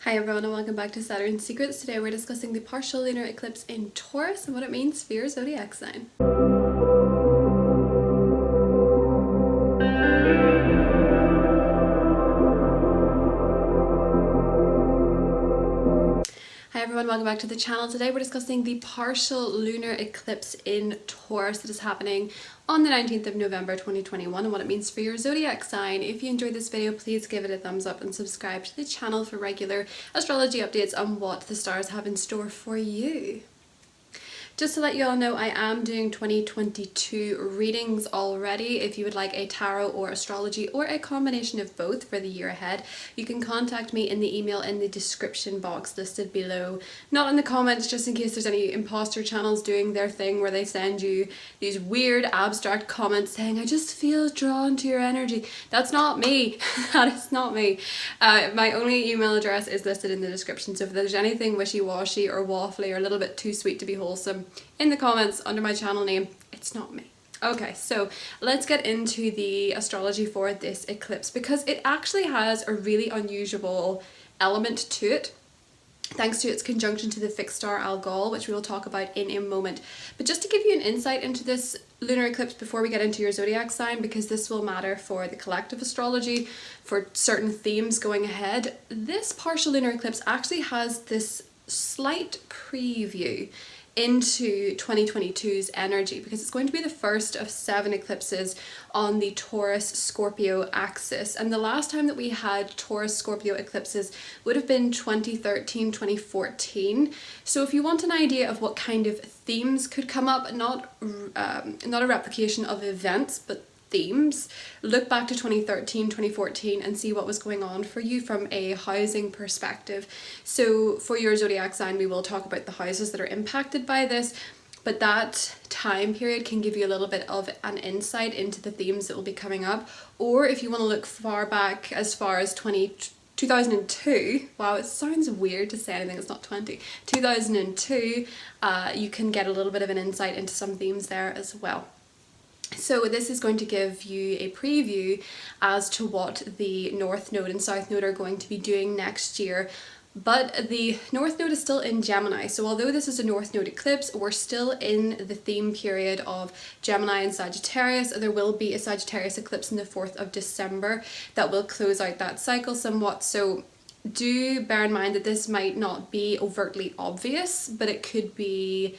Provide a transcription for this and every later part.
Hi everyone and welcome back to Saturn Secrets. Today we're discussing the partial lunar eclipse in Taurus and what it means for your zodiac sign. Hi everyone, welcome back to the channel. Today we're discussing the partial lunar eclipse in Taurus that is happening on the 19th of November 2021 and what it means for your zodiac sign. If you enjoyed this video, please give it a thumbs up and subscribe to the channel for regular astrology updates on what the stars have in store for you. Just to let you all know, I am doing 2022 readings already. If you would like a tarot or astrology or a combination of both for the year ahead, you can contact me in the email in the description box listed below. Not in the comments, just in case there's any imposter channels doing their thing where they send you these weird abstract comments saying, I just feel drawn to your energy. That's not me. That is not me. My only email address is listed in the description, so if there's anything wishy-washy or waffly or a little bit too sweet to be wholesome in the comments under my channel name, it's not me. Okay, so let's get into the astrology for this eclipse because it actually has a really unusual element to it, thanks to its conjunction to the fixed star Algol, which we will talk about in a moment. But just to give you an insight into this lunar eclipse before we get into your zodiac sign, because this will matter for the collective astrology, for certain themes going ahead, this partial lunar eclipse actually has this slight preview into 2022's energy because it's going to be the first of 7 eclipses on the Taurus-Scorpio axis, and the last time that we had Taurus-Scorpio eclipses would have been 2013, 2014. So if you want an idea of what kind of themes could come up, not a replication of events but themes, look back to 2013, 2014 and see what was going on for you from a housing perspective. So for your zodiac sign, we will talk about the houses that are impacted by this, but that time period can give you a little bit of an insight into the themes that will be coming up. Or if you want to look far back, as far as 2002, wow, it sounds weird to say anything that's not 2002, you can get a little bit of an insight into some themes there as well. So this is going to give you a preview as to what the North Node and South Node are going to be doing next year. But the North Node is still in Gemini, so although this is a North Node eclipse, we're still in the theme period of Gemini and Sagittarius. There will be a Sagittarius eclipse in the 4th of December that will close out that cycle somewhat. So do bear in mind that this might not be overtly obvious, but it could be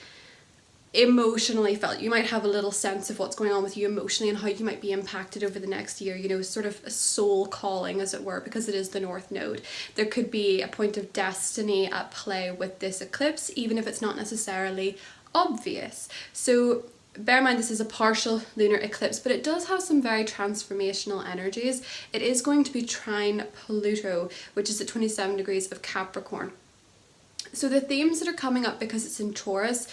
emotionally felt. You might have a little sense of what's going on with you emotionally and how you might be impacted over the next year, you know, sort of a soul calling, as it were, because it is the North Node. There could be a point of destiny at play with this eclipse, even if it's not necessarily obvious. So bear in mind this is a partial lunar eclipse, but it does have some very transformational energies. It is going to be trine Pluto, which is at 27 degrees of Capricorn. So the themes that are coming up, because it's in Taurus,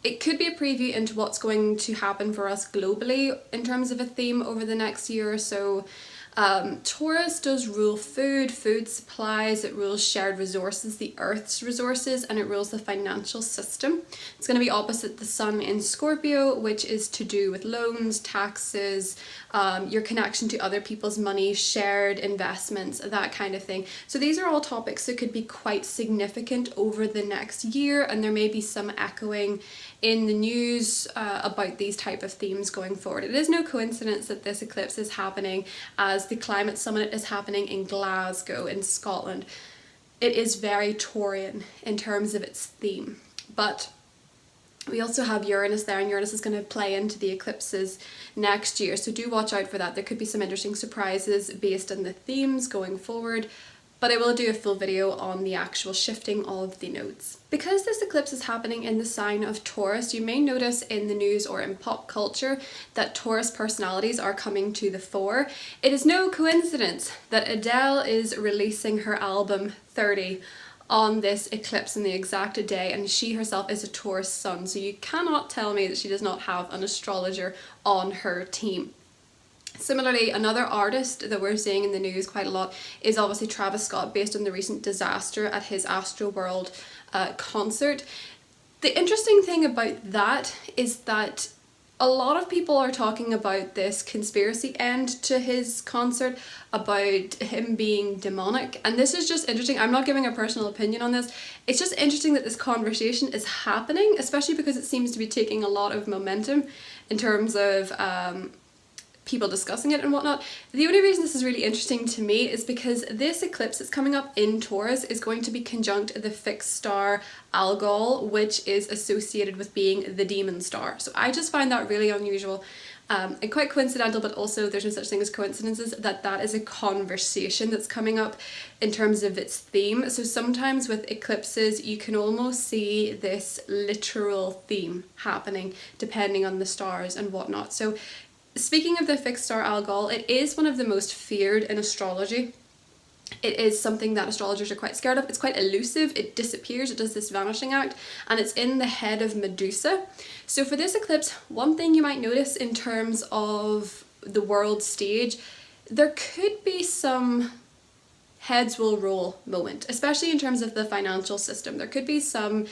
it could be a preview into what's going to happen for us globally in terms of a theme over the next year or so. Taurus does rule food supplies, it rules shared resources, the Earth's resources, and it rules the financial system. It's going to be opposite the Sun in Scorpio, which is to do with loans, taxes, your connection to other people's money, shared investments, that kind of thing. So these are all topics that could be quite significant over the next year, and there may be some echoing in the news about these type of themes going forward. It is no coincidence that this eclipse is happening as the climate summit is happening in Glasgow in Scotland. It is very Taurian in terms of its theme, but we also have Uranus there, and Uranus is going to play into the eclipses next year, so do watch out for that. There could be some interesting surprises based on the themes going forward, but I will do a full video on the actual shifting of the nodes. Because this eclipse is happening in the sign of Taurus, you may notice in the news or in pop culture that Taurus personalities are coming to the fore. It is no coincidence that Adele is releasing her album 30 on this eclipse in the exact day, and she herself is a Taurus sun, so you cannot tell me that she does not have an astrologer on her team. Similarly, another artist that we're seeing in the news quite a lot is obviously Travis Scott, based on the recent disaster at his Astroworld concert. The interesting thing about that is that a lot of people are talking about this conspiracy end to his concert, about him being demonic, and this is just interesting. I'm not giving a personal opinion on this. It's just interesting that this conversation is happening, especially because it seems to be taking a lot of momentum in terms of people discussing it and whatnot. The only reason this is really interesting to me is because this eclipse that's coming up in Taurus is going to be conjunct the fixed star Algol, which is associated with being the demon star. So I just find that really unusual and quite coincidental, but also there's no such thing as coincidences, that is a conversation that's coming up in terms of its theme. So sometimes with eclipses you can almost see this literal theme happening depending on the stars and whatnot. So speaking of the fixed star Algol, it is one of the most feared in astrology. It is something that astrologers are quite scared of. It's quite elusive, it disappears, it does this vanishing act, and it's in the head of Medusa. So for this eclipse, one thing you might notice in terms of the world stage, there could be some heads will roll moment, especially in terms of the financial system. There could be some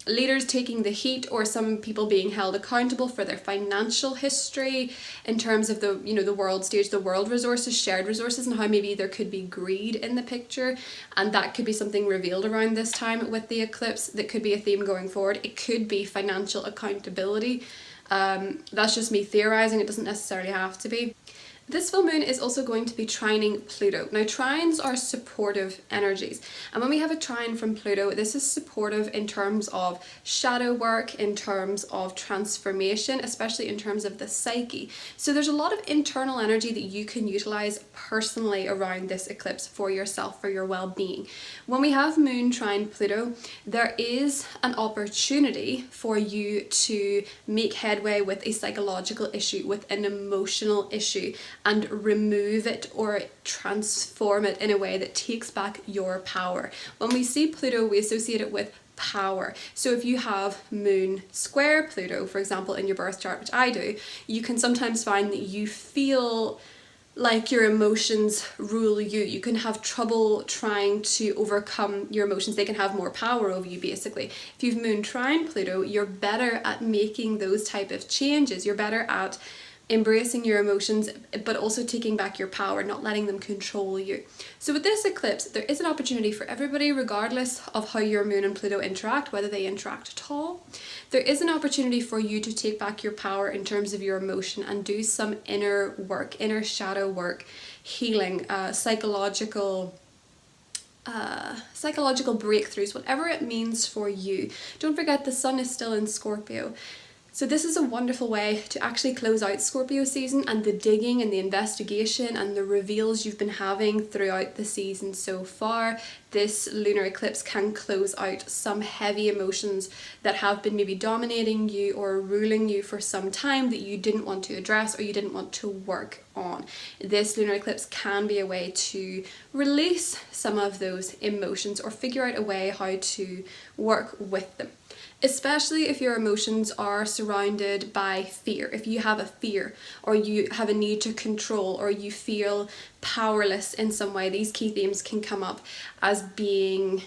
leaders taking the heat, or some people being held accountable for their financial history in terms of the, you know, the world stage, the world resources, shared resources, and how maybe there could be greed in the picture, and that could be something revealed around this time with the eclipse. That could be a theme going forward. It could be financial accountability. That's just me theorizing, it doesn't necessarily have to be. This full moon is also going to be trining Pluto. Now, trines are supportive energies, and when we have a trine from Pluto, this is supportive in terms of shadow work, in terms of transformation, especially in terms of the psyche. So there's a lot of internal energy that you can utilize personally around this eclipse for yourself, for your well-being. When we have moon trine Pluto, there is an opportunity for you to make headway with a psychological issue, with an emotional issue, and remove it or transform it in a way that takes back your power. When we see Pluto, we associate it with power. So if you have moon square Pluto, for example, in your birth chart, which I do, you can sometimes find that you feel like your emotions rule you. You can have trouble trying to overcome your emotions. They can have more power over you, basically. If you've moon trine Pluto, you're better at making those type of changes. You're better at embracing your emotions, but also taking back your power, not letting them control you. So with this eclipse, there is an opportunity for everybody, regardless of how your moon and Pluto interact, whether they interact at all. There is an opportunity for you to take back your power in terms of your emotion and do some inner work, inner shadow work, healing, psychological breakthroughs, whatever it means for you. Don't forget, the sun is still in Scorpio. So this is a wonderful way to actually close out Scorpio season and the digging and the investigation and the reveals you've been having throughout the season so far. This lunar eclipse can close out some heavy emotions that have been maybe dominating you or ruling you for some time that you didn't want to address or you didn't want to work on. This lunar eclipse can be a way to release some of those emotions or figure out a way how to work with them. Especially if your emotions are surrounded by fear. If you have a fear, or you have a need to control, or you feel powerless in some way, these key themes can come up as being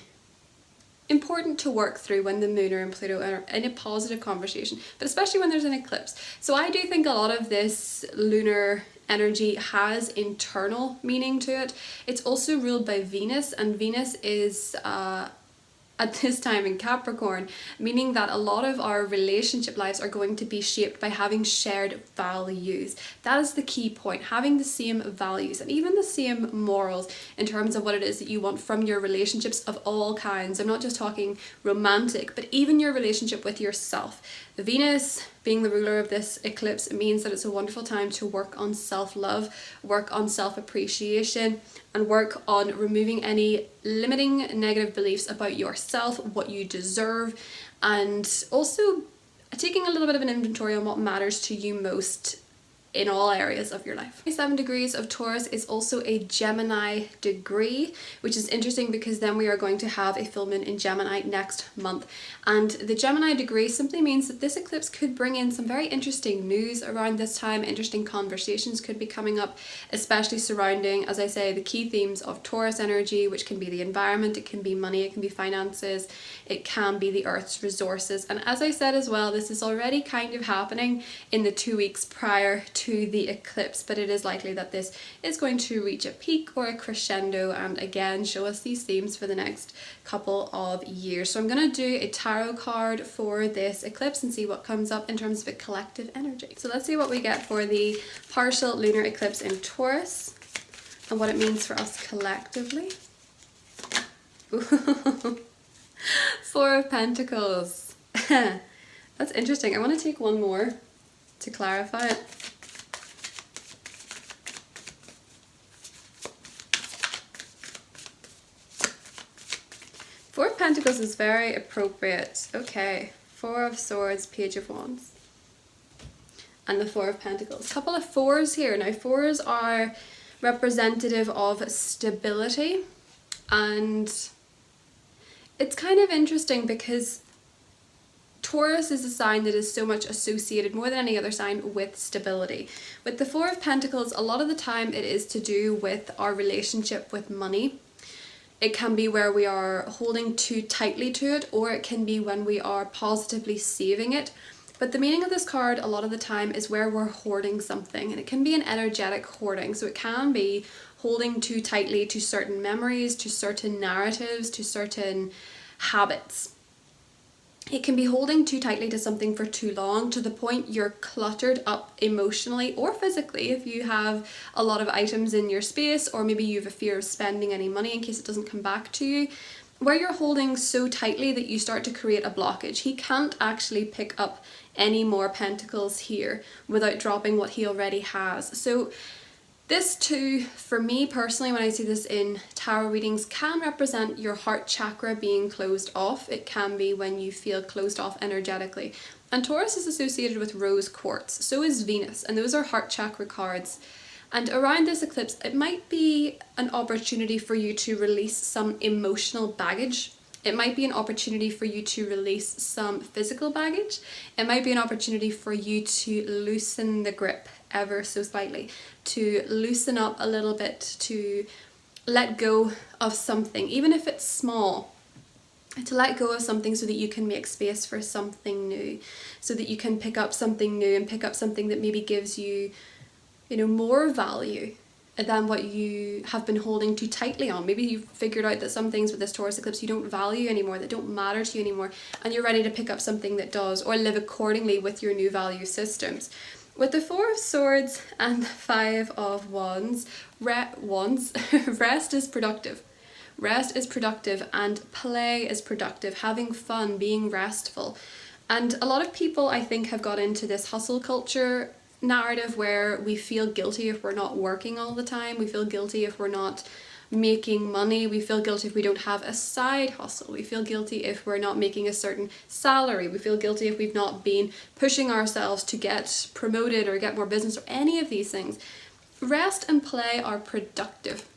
important to work through when the moon and Pluto are in a positive conversation, but especially when there's an eclipse. So I do think a lot of this lunar energy has internal meaning to it. It's also ruled by Venus, and Venus is at this time in Capricorn, meaning that a lot of our relationship lives are going to be shaped by having shared values. That is the key point, having the same values and even the same morals in terms of what it is that you want from your relationships of all kinds. I'm not just talking romantic, but even your relationship with yourself. Venus, being the ruler of this eclipse, means that it's a wonderful time to work on self-love, work on self-appreciation, and work on removing any limiting negative beliefs about yourself, what you deserve, and also taking a little bit of an inventory on what matters to you most in all areas of your life. 7 degrees of Taurus is also a Gemini degree, which is interesting because then we are going to have a full moon in Gemini next month. And the Gemini degree simply means that this eclipse could bring in some very interesting news around this time. Interesting conversations could be coming up, especially surrounding, as I say, the key themes of Taurus energy, which can be the environment, it can be money, it can be finances, it can be the Earth's resources. And as I said as well, this is already kind of happening in the 2 weeks prior to the eclipse, but it is likely that this is going to reach a peak or a crescendo and again show us these themes for the next couple of years. So I'm going to do a tarot card for this eclipse and see what comes up in terms of a collective energy. So let's see what we get for the partial lunar eclipse in Taurus and what it means for us collectively. Four of Pentacles. That's interesting. I want to take one more to clarify it. Four of Pentacles is very appropriate. Okay, Four of Swords, Page of Wands, and the Four of Pentacles. Couple of fours here. Now, fours are representative of stability, and it's kind of interesting because Taurus is a sign that is so much associated, more than any other sign, with stability. With the Four of Pentacles, a lot of the time it is to do with our relationship with money. It can be where we are holding too tightly to it, or it can be when we are positively saving it. But the meaning of this card a lot of the time is where we're hoarding something, and it can be an energetic hoarding. So it can be holding too tightly to certain memories, to certain narratives, to certain habits. It can be holding too tightly to something for too long, to the point you're cluttered up emotionally or physically if you have a lot of items in your space, or maybe you have a fear of spending any money in case it doesn't come back to you, where you're holding so tightly that you start to create a blockage. He can't actually pick up any more pentacles here without dropping what he already has. So this too, for me personally, when I see this in tarot readings, can represent your heart chakra being closed off. It can be when you feel closed off energetically. And Taurus is associated with rose quartz, so is Venus, and those are heart chakra cards. And around this eclipse, it might be an opportunity for you to release some emotional baggage. It might be an opportunity for you to release some physical baggage. It might be an opportunity for you to loosen the grip ever so slightly, to loosen up a little bit, to let go of something, even if it's small, to let go of something so that you can make space for something new, so that you can pick up something new and pick up something that maybe gives you, more value than what you have been holding too tightly on. Maybe you've figured out that some things with this Taurus eclipse you don't value anymore, that don't matter to you anymore, and you're ready to pick up something that does, or live accordingly with your new value systems. With the Four of Swords and the Five of Wands, rest is productive. Rest is productive and play is productive, having fun, being restful. And a lot of people, I think, have got into this hustle culture narrative where we feel guilty if we're not working all the time. We feel guilty if we're not making money. We feel guilty if we don't have a side hustle. We feel guilty if we're not making a certain salary. We feel guilty if we've not been pushing ourselves to get promoted or get more business or any of these things. Rest and play are productive.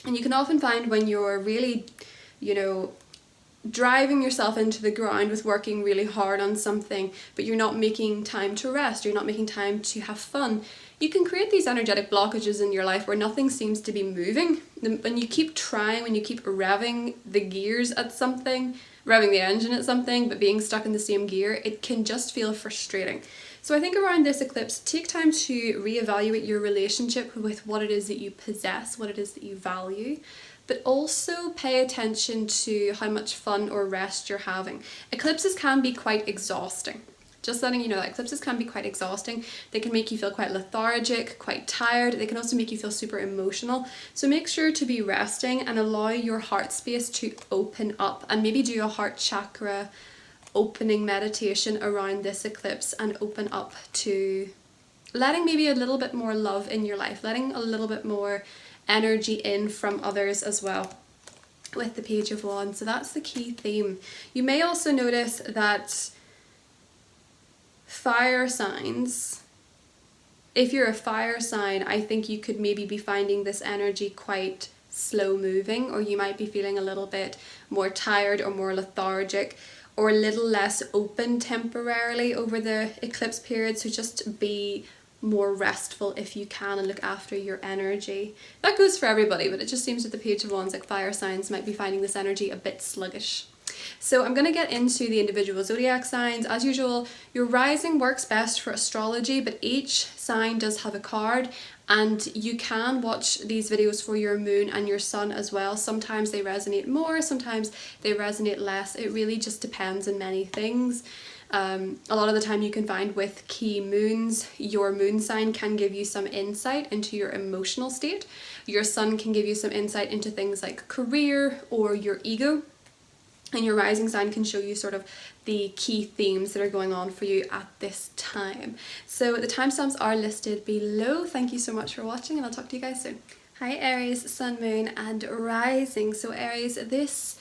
And you can often find when you're really, driving yourself into the ground with working really hard on something, but you're not making time to rest, you're not making time to have fun, you can create these energetic blockages in your life where nothing seems to be moving. When you keep trying, when you keep revving the gears at something, revving the engine at something, but being stuck in the same gear, it can just feel frustrating. So I think around this eclipse, take time to reevaluate your relationship with what it is that you possess, what it is that you value, but also pay attention to how much fun or rest you're having. Eclipses can be quite exhausting. Just letting you know that eclipses can be quite exhausting. They can make you feel quite lethargic, quite tired. They can also make you feel super emotional. So make sure to be resting and allow your heart space to open up, and maybe do a heart chakra opening meditation around this eclipse and open up to letting maybe a little bit more love in your life, letting a little bit more energy in from others as well with the Page of Wands. So that's the key theme. You may also notice that fire signs if you're a fire sign, I think you could maybe be finding this energy quite slow moving, or you might be feeling a little bit more tired or more lethargic or a little less open temporarily over the eclipse period. So just be more restful if you can and look after your energy. That goes for everybody, but it just seems that the Page of Wands, like fire signs, might be finding this energy a bit sluggish. So I'm going to get into the individual zodiac signs. As usual, your rising works best for astrology, but each sign does have a card, and you can watch these videos for your moon and your sun as well. Sometimes they resonate more, sometimes they resonate less. It really just depends on many things. A lot of the time you can find with key moons, your moon sign can give you some insight into your emotional state. Your sun can give you some insight into things like career or your ego. And your rising sign can show you sort of the key themes that are going on for you at this time. So the timestamps are listed below. Thank you so much for watching, and I'll talk to you guys soon. Hi Aries, sun, moon and rising. So Aries, this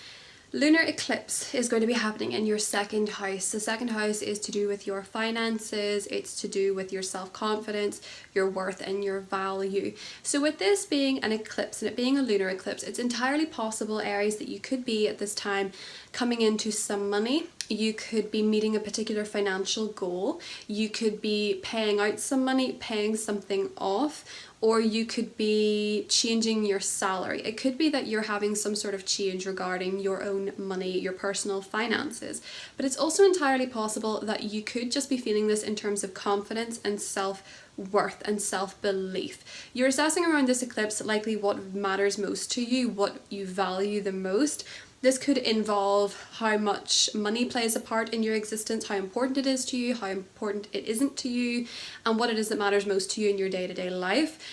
lunar eclipse is going to be happening in your second house. The second house is to do with your finances, it's to do with your self-confidence, your worth and your value. So with this being an eclipse and it being a lunar eclipse, it's entirely possible, Aries, that you could be at this time coming into some money. You could be meeting a particular financial goal. You could be paying out some money, paying something off, or you could be changing your salary. It could be that you're having some sort of change regarding your own money, your personal finances. But it's also entirely possible that you could just be feeling this in terms of confidence and self-worth and self-belief. You're assessing around this eclipse likely what matters most to you, what you value the most. This could involve how much money plays a part in your existence, how important it is to you, how important it isn't to you, and what it is that matters most to you in your day-to-day life.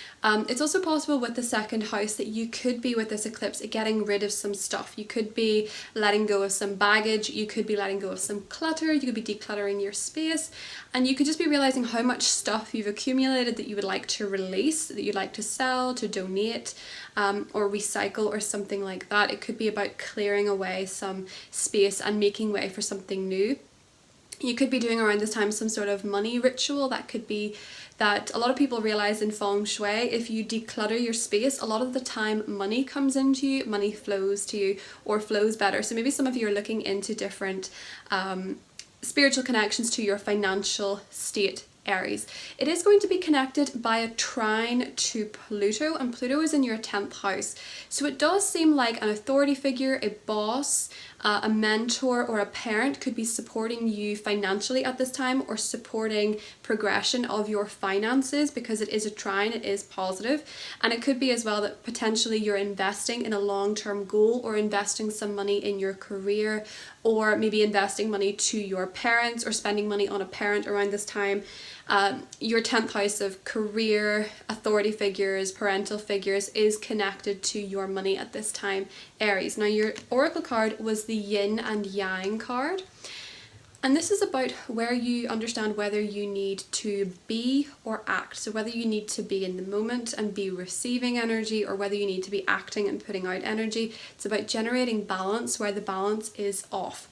It's also possible with the second house that you could be, with this eclipse, getting rid of some stuff. You could be letting go of some baggage, you could be letting go of some clutter, you could be decluttering your space, and you could just be realizing how much stuff you've accumulated that you would like to release, that you'd like to sell, to donate, or recycle or something like that. It could be about clearing away some space and making way for something new. You could be doing around this time some sort of money ritual. That could be that a lot of people realize in feng shui, if you declutter your space, a lot of the time money comes into you, money flows to you, or flows better. So maybe some of you are looking into different spiritual connections to your financial state, Aries. It is going to be connected by a trine to Pluto, and Pluto is in your 10th house. So it does seem like an authority figure, a boss, a mentor or a parent could be supporting you financially at this time, or supporting progression of your finances, because it is a trine, it is positive. And it could be as well that potentially you're investing in a long-term goal, or investing some money in your career, or maybe investing money to your parents, or spending money on a parent around this time. Your 10th house of career, authority figures, parental figures is connected to your money at this time, Aries. Now your oracle card was the yin and yang card, and this is about where you understand whether you need to be or act. So whether you need to be in the moment and be receiving energy, or whether you need to be acting and putting out energy. It's about generating balance where the balance is off.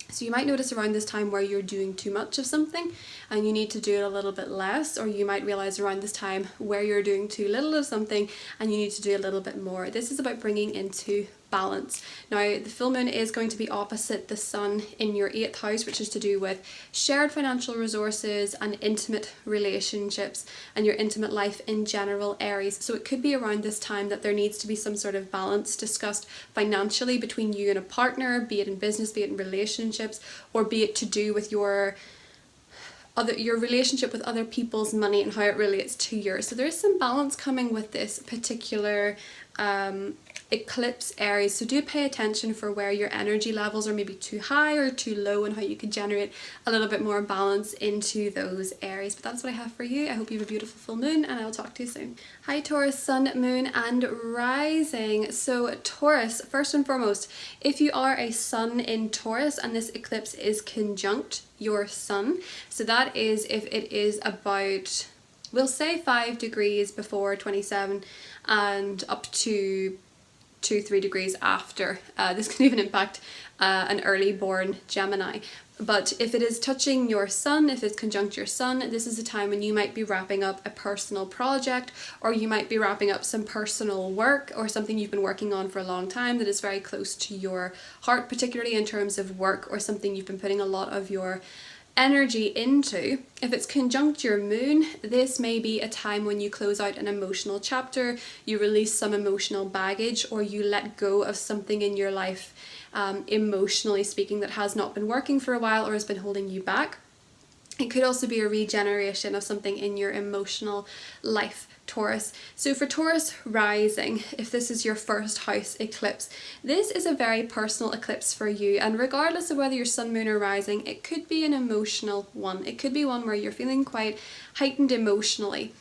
So you might notice around this time where you're doing too much of something and you need to do it a little bit less, or you might realize around this time where you're doing too little of something and you need to do a little bit more. This is about bringing into balance. Now the full moon is going to be opposite the sun in your 8th house, which is to do with shared financial resources and intimate relationships and your intimate life in general, Aries. So it could be around this time that there needs to be some sort of balance discussed financially between you and a partner, be it in business, be it in relationships, or be it to do with your relationship with other people's money and how it relates to yours. So there is some balance coming with this particular eclipse, Aries. So do pay attention for where your energy levels are maybe too high or too low, and how you can generate a little bit more balance into those areas. But that's what I have for you. I hope you have a beautiful full moon, and I'll talk to you soon. Hi Taurus, sun, moon and rising. So Taurus, first and foremost, if you are a sun in Taurus and this eclipse is conjunct your sun, so that is if it is about, we'll say 5 degrees before 27 and up to 2-3 degrees after. This can even impact an early born Gemini. But if it is touching your sun, if it's conjunct your sun, this is a time when you might be wrapping up a personal project, or you might be wrapping up some personal work or something you've been working on for a long time that is very close to your heart, particularly in terms of work or something you've been putting a lot of your energy into. If it's conjunct your moon, this may be a time when you close out an emotional chapter, you release some emotional baggage, or you let go of something in your life, emotionally speaking, that has not been working for a while or has been holding you back. It could also be a regeneration of something in your emotional life, Taurus. So for Taurus rising, if this is your first house eclipse, this is a very personal eclipse for you. And regardless of whether you're sun, moon or rising, it could be an emotional one. It could be one where you're feeling quite heightened emotionally.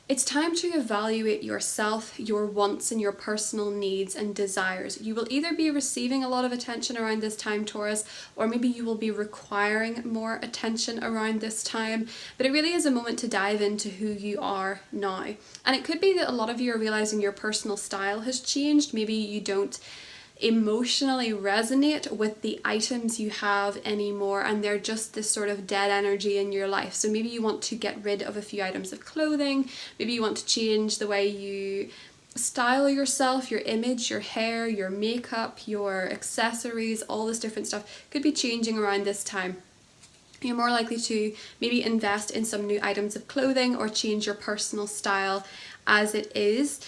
It's time to evaluate yourself, your wants and your personal needs and desires. You will either be receiving a lot of attention around this time, Taurus, or maybe you will be requiring more attention around this time. But it really is a moment to dive into who you are now. And it could be that a lot of you are realizing your personal style has changed. Maybe you don't emotionally resonate with the items you have anymore, and they're just this sort of dead energy in your life. So maybe you want to get rid of a few items of clothing, maybe you want to change the way you style yourself, your image, your hair, your makeup, your accessories, all this different stuff could be changing around this time. You're more likely to maybe invest in some new items of clothing or change your personal style as it is.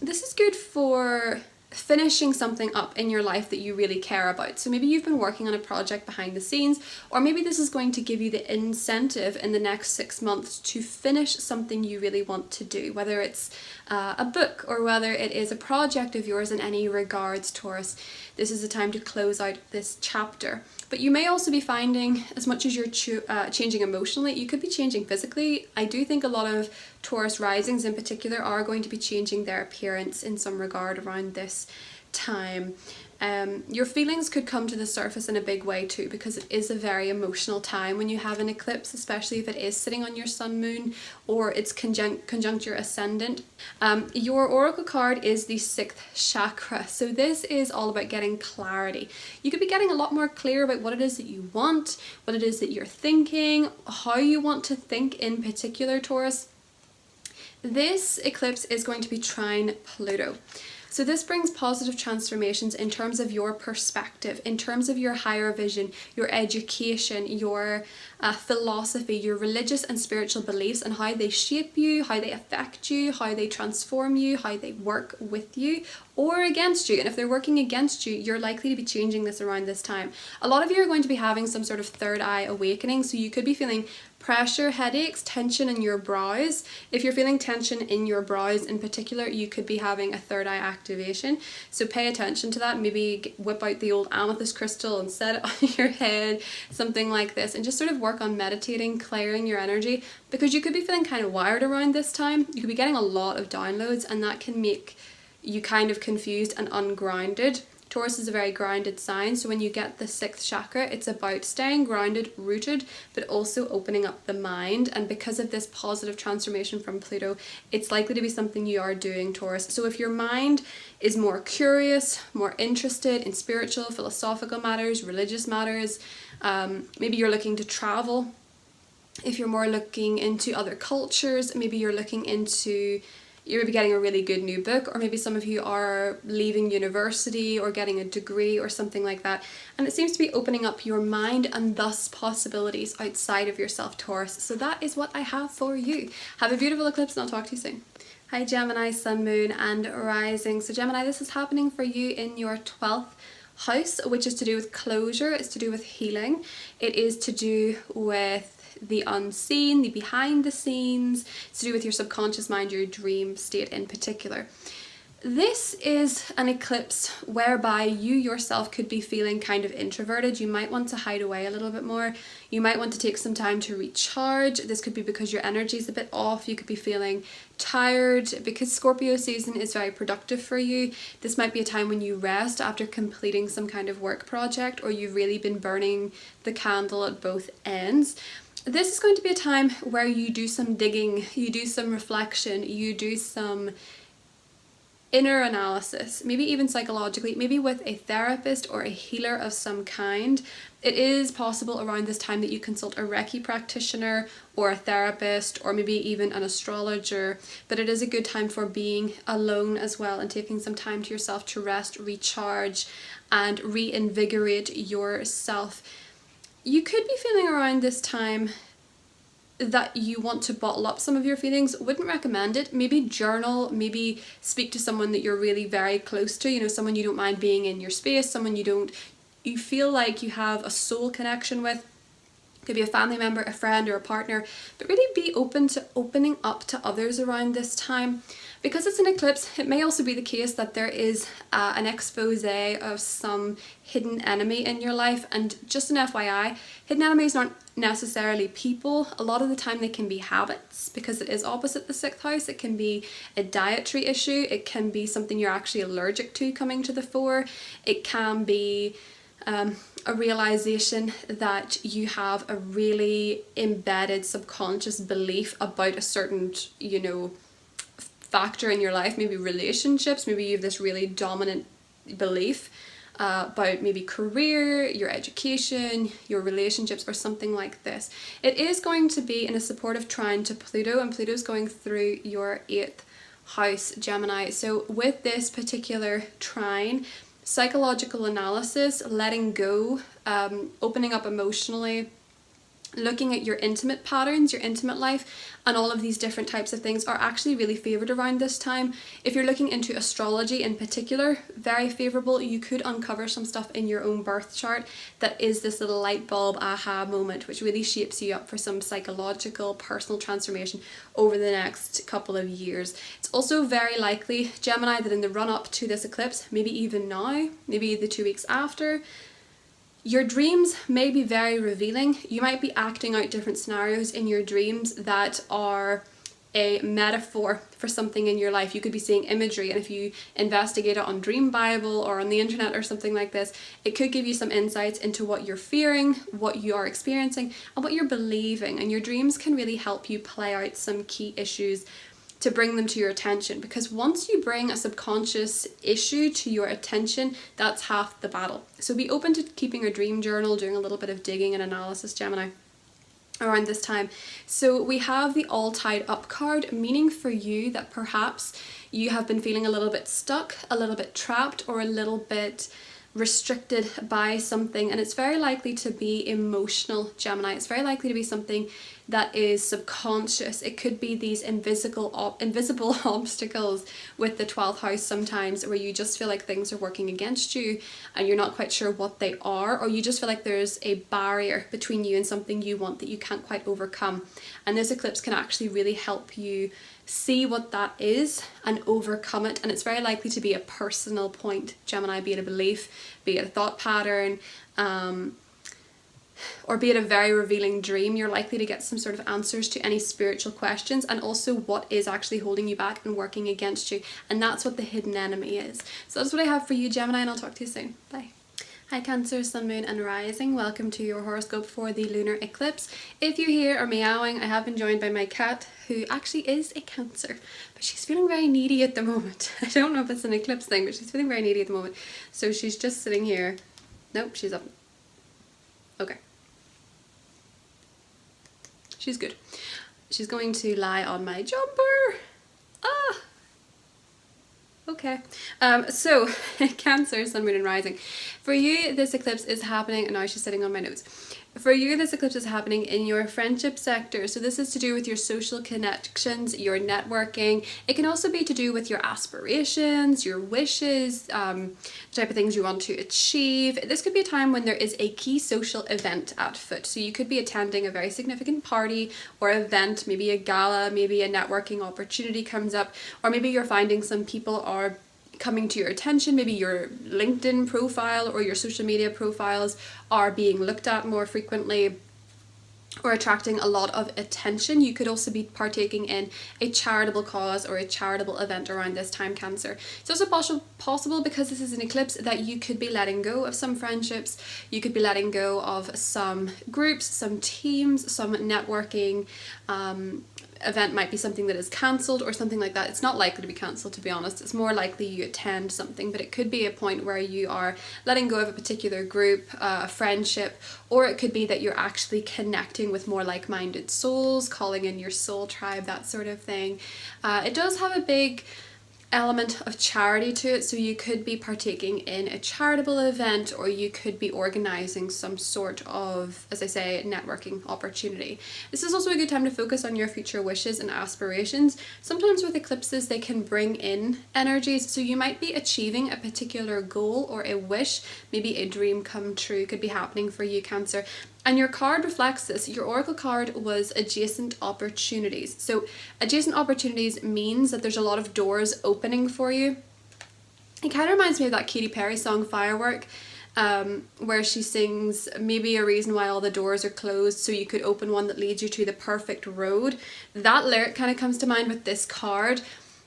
This is good for finishing something up in your life that you really care about. So maybe you've been working on a project behind the scenes, or maybe this is going to give you the incentive in the next 6 months to finish something you really want to do, whether it's a book or whether it is a project of yours in any regards, Taurus. This is a time to close out this chapter. But you may also be finding, as much as you're changing emotionally, you could be changing physically. I do think a lot of Taurus risings in particular are going to be changing their appearance in some regard around this time. Your feelings could come to the surface in a big way too, because it is a very emotional time when you have an eclipse, especially if it is sitting on your sun, moon, or it's conjunct your ascendant. Your oracle card is the 6th chakra, so this is all about getting clarity. You could be getting a lot more clear about what it is that you want, what it is that you're thinking, how you want to think in particular, Taurus. This eclipse is going to be trine Pluto. So this brings positive transformations in terms of your perspective, in terms of your higher vision, your education, your philosophy, your religious and spiritual beliefs, and how they shape you, how they affect you, how they transform you, how they work with you or against you. And if they're working against you, you're likely to be changing this around this time. A lot of you are going to be having some sort of third eye awakening, so you could be feeling pressure, headaches, tension in your brows. If you're feeling tension in your brows in particular, you could be having a third eye activation. So pay attention to that. Maybe whip out the old amethyst crystal and set it on your head, something like this, and just sort of work on meditating, clearing your energy, because you could be feeling kind of wired around this time. You could be getting a lot of downloads, and that can make you kind of confused and ungrounded. Taurus is a very grounded sign, so when you get the 6th chakra, it's about staying grounded, rooted, but also opening up the mind. And because of this positive transformation from Pluto, it's likely to be something you are doing, Taurus. So if your mind is more curious, more interested in spiritual, philosophical matters, religious matters, maybe you're looking to travel. If you're more looking into other cultures, maybe you're looking into, you're maybe getting a really good new book, or maybe some of you are leaving university or getting a degree or something like that. And it seems to be opening up your mind and thus possibilities outside of yourself, Taurus. So that is what I have for you. Have a beautiful eclipse, and I'll talk to you soon. Hi Gemini, sun, moon and rising. So Gemini, this is happening for you in your 12th house, which is to do with closure. It's to do with healing. It is to do with the unseen, the behind the scenes. It's to do with your subconscious mind, your dream state in particular. This is an eclipse whereby you yourself could be feeling kind of introverted. You might want to hide away a little bit more. You might want to take some time to recharge. This could be because your energy is a bit off. You could be feeling tired because Scorpio season is very productive for you. This might be a time when you rest after completing some kind of work project, or you've really been burning the candle at both ends. This is going to be a time where you do some digging, you do some reflection, you do some inner analysis, maybe even psychologically, maybe with a therapist or a healer of some kind. It is possible around this time that you consult a Reiki practitioner or a therapist or maybe even an astrologer, but it is a good time for being alone as well and taking some time to yourself to rest, recharge and reinvigorate yourself. You could be feeling around this time that you want to bottle up some of your feelings. Wouldn't recommend it. Maybe journal, maybe speak to someone that you're really very close to, you know, someone you don't mind being in your space, someone you feel like you have a soul connection with. Could be a family member, a friend, or a partner, but really be open to opening up to others around this time. Because it's an eclipse, it may also be the case that there is an expose of some hidden enemy in your life. And just an FYI, hidden enemies aren't necessarily people. A lot of the time they can be habits, because it is opposite the 6th house. It can be a dietary issue. It can be something you're actually allergic to coming to the fore. It can be a realization that you have a really embedded subconscious belief about a certain, you know, factor in your life, maybe relationships. Maybe you have this really dominant belief about maybe career, your education, your relationships, or something like this. It is going to be in a supportive trine to Pluto, and Pluto's going through your 8th house, Gemini. So with this particular trine, psychological analysis, letting go, opening up emotionally, looking at your intimate patterns, your intimate life, and all of these different types of things are actually really favoured around this time. If you're looking into astrology in particular, very favourable. You could uncover some stuff in your own birth chart that is this little light bulb aha moment, which really shapes you up for some psychological personal transformation over the next couple of years. It's also very likely, Gemini, that in the run up to this eclipse, maybe even now, maybe the 2 weeks after, your dreams may be very revealing. You might be acting out different scenarios in your dreams that are a metaphor for something in your life. You could be seeing imagery, and if you investigate it on Dream Bible or on the internet or something like this, it could give you some insights into what you're fearing, what you are experiencing, and what you're believing. And your dreams can really help you play out some key issues to bring them to your attention, because once you bring a subconscious issue to your attention, that's half the battle. So be open to keeping a dream journal, doing a little bit of digging and analysis, Gemini, around this time. So we have the All Tied Up card, meaning for you that perhaps you have been feeling a little bit stuck, a little bit trapped, or a little bit restricted by something, and it's very likely to be emotional, Gemini. It's very likely to be something that is subconscious. It could be these invisible obstacles with the 12th house sometimes, where you just feel like things are working against you and you're not quite sure what they are, or you just feel like there's a barrier between you and something you want that you can't quite overcome. And this eclipse can actually really help you see what that is and overcome it. And it's very likely to be a personal point, Gemini, be it a belief, be it a thought pattern, or be it a very revealing dream. You're likely to get some sort of answers to any spiritual questions, and also what is actually holding you back and working against you. And that's what the hidden enemy is. So that's what I have for you, Gemini, and I'll talk to you soon. Bye. Hi Cancer, Sun, Moon and Rising. Welcome to your horoscope for the lunar eclipse. If you hear are meowing, I have been joined by my cat, who actually is a Cancer, but she's feeling very needy at the moment. I don't know if it's an eclipse thing, but she's feeling very needy at the moment. So she's just sitting here. Nope, she's up. Okay. She's good. She's going to lie on my jumper. Ah! Okay, so Cancer, Sun, Moon and Rising. For you, this eclipse is happening, and now she's sitting on my nose. For you, this eclipse is happening in your friendship sector. So this is to do with your social connections, your networking. It can also be to do with your aspirations, your wishes, the type of things you want to achieve. This could be a time when there is a key social event at foot. So you could be attending a very significant party or event, maybe a gala, maybe a networking opportunity comes up, or maybe you're finding some people are coming to your attention. Maybe your LinkedIn profile or your social media profiles are being looked at more frequently or attracting a lot of attention. You could also be partaking in a charitable cause or a charitable event around this time, Cancer. It's also possible, because this is an eclipse, that you could be letting go of some friendships, you could be letting go of some groups, some teams, some networking event might be something that is cancelled or something like that. It's not likely to be cancelled, to be honest. It's more likely you attend something, but it could be a point where you are letting go of a particular group, a friendship, or it could be that you're actually connecting with more like-minded souls, calling in your soul tribe, that sort of thing. It does have a big element of charity to it, so you could be partaking in a charitable event, or you could be organizing some sort of, as I say, networking opportunity. This is also a good time to focus on your future wishes and aspirations. Sometimes with eclipses they can bring in energies, so you might be achieving a particular goal or a wish, maybe a dream come true could be happening for you, Cancer. And your card reflects this. Your oracle card was adjacent opportunities. So adjacent opportunities means that there's a lot of doors opening for you. It kind of reminds me of that Katy Perry song Firework, where she sings maybe a reason why all the doors are closed so you could open one that leads you to the perfect road. That lyric kind of comes to mind with this card.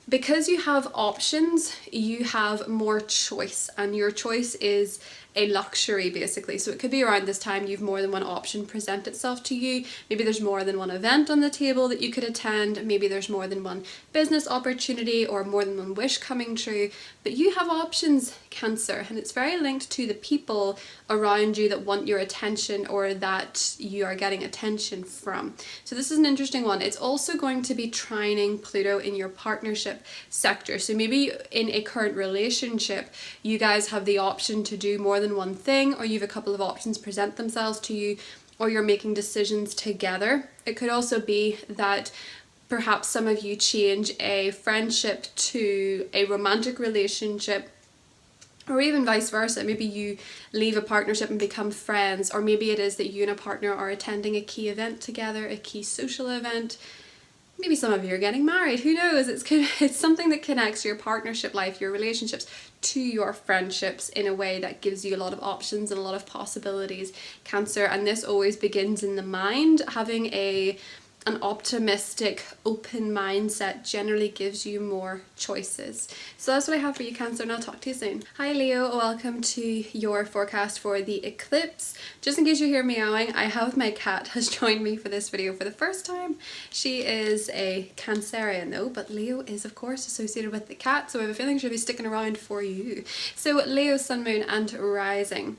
Because you have options, you have more choice, and your choice is a luxury basically. So it could be around this time you've more than one option present itself to you. Maybe there's more than one event on the table that you could attend. Maybe there's more than one business opportunity or more than one wish coming true. But you have options, Cancer, and it's very linked to the people around you that want your attention or that you are getting attention from. So this is an interesting one. It's also going to be trining Pluto in your partnership sector. So maybe in a current relationship, you guys have the option to do more than one thing, or you have a couple of options present themselves to you, or you're making decisions together. It could also be that perhaps some of you change a friendship to a romantic relationship, or even vice versa. Maybe you leave a partnership and become friends, or maybe it is that you and a partner are attending a key event together, a key social event. Maybe some of you are getting married, who knows? It's something that connects your partnership life, your relationships, to your friendships in a way that gives you a lot of options and a lot of possibilities, Cancer. And this always begins in the mind. Having an optimistic, open mindset generally gives you more choices. So that's what I have for you, Cancer, and I'll talk to you soon. Hi Leo, welcome to your forecast for the eclipse. Just in case you hear meowing, I have my cat has joined me for this video for the first time. She is a Cancerian though, but Leo is of course associated with the cat, so I have a feeling she'll be sticking around for you. So Leo, Sun, Moon and Rising.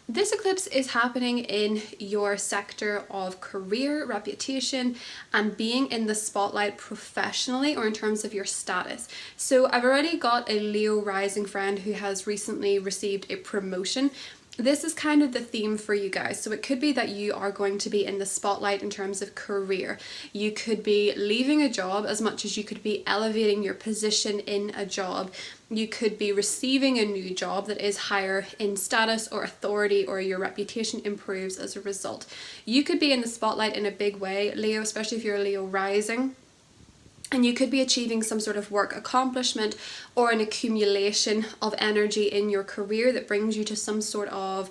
This eclipse is happening in your sector of career, reputation, and being in the spotlight professionally or in terms of your status. So I've already got a Leo rising friend who has recently received a promotion. This is kind of the theme for you guys. So it could be that you are going to be in the spotlight in terms of career. You could be leaving a job as much as you could be elevating your position in a job. You could be receiving a new job that is higher in status or authority, or your reputation improves as a result. You could be in the spotlight in a big way, Leo, especially if you're a Leo rising. And you could be achieving some sort of work accomplishment or an accumulation of energy in your career that brings you to some sort of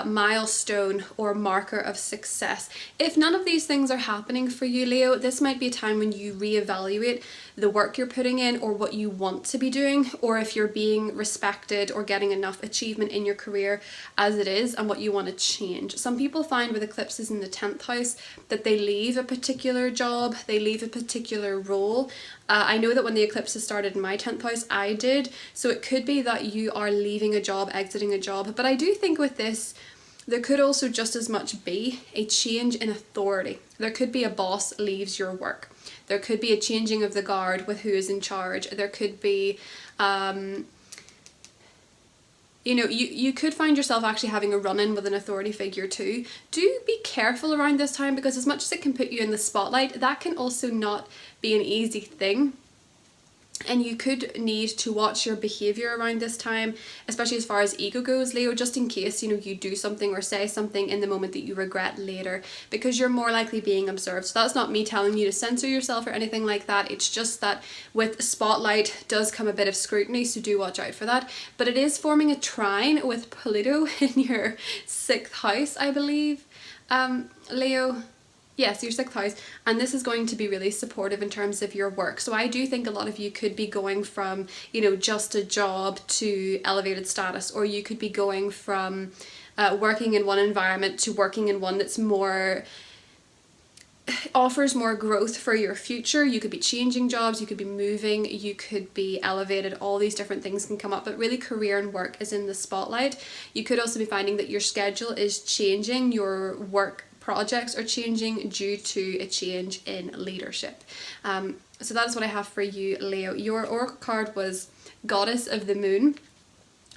milestone or marker of success. If none of these things are happening for you, Leo, this might be a time when you reevaluate the work you're putting in or what you want to be doing, or if you're being respected or getting enough achievement in your career as it is and what you want to change. Some people find with eclipses in the 10th house that they leave a particular job, they leave a particular role. I know that when the eclipses started in my 10th house, I did. So it could be that you are leaving a job, exiting a job. But I do think with this, there could also just as much be a change in authority. There could be a boss leaves your work. There could be a changing of the guard with who is in charge. There could be, you could find yourself actually having a run-in with an authority figure too. Do be careful around this time, because as much as it can put you in the spotlight, that can also not be an easy thing. And you could need to watch your behaviour around this time, especially as far as ego goes, Leo, just in case, you do something or say something in the moment that you regret later, because you're more likely being observed. So that's not me telling you to censor yourself or anything like that. It's just that with spotlight does come a bit of scrutiny, so do watch out for that. But it is forming a trine with Pluto in your 6th house, I believe, Leo. Yes, your 6th house, and this is going to be really supportive in terms of your work. So I do think a lot of you could be going from, just a job to elevated status, or you could be going from working in one environment to working in one that's more offers more growth for your future. You could be changing jobs, you could be moving, you could be elevated, all these different things can come up, but really career and work is in the spotlight. You could also be finding that your schedule is changing, your work projects are changing due to a change in leadership. So that's what I have for you, Leo. Your oracle card was Goddess of the Moon,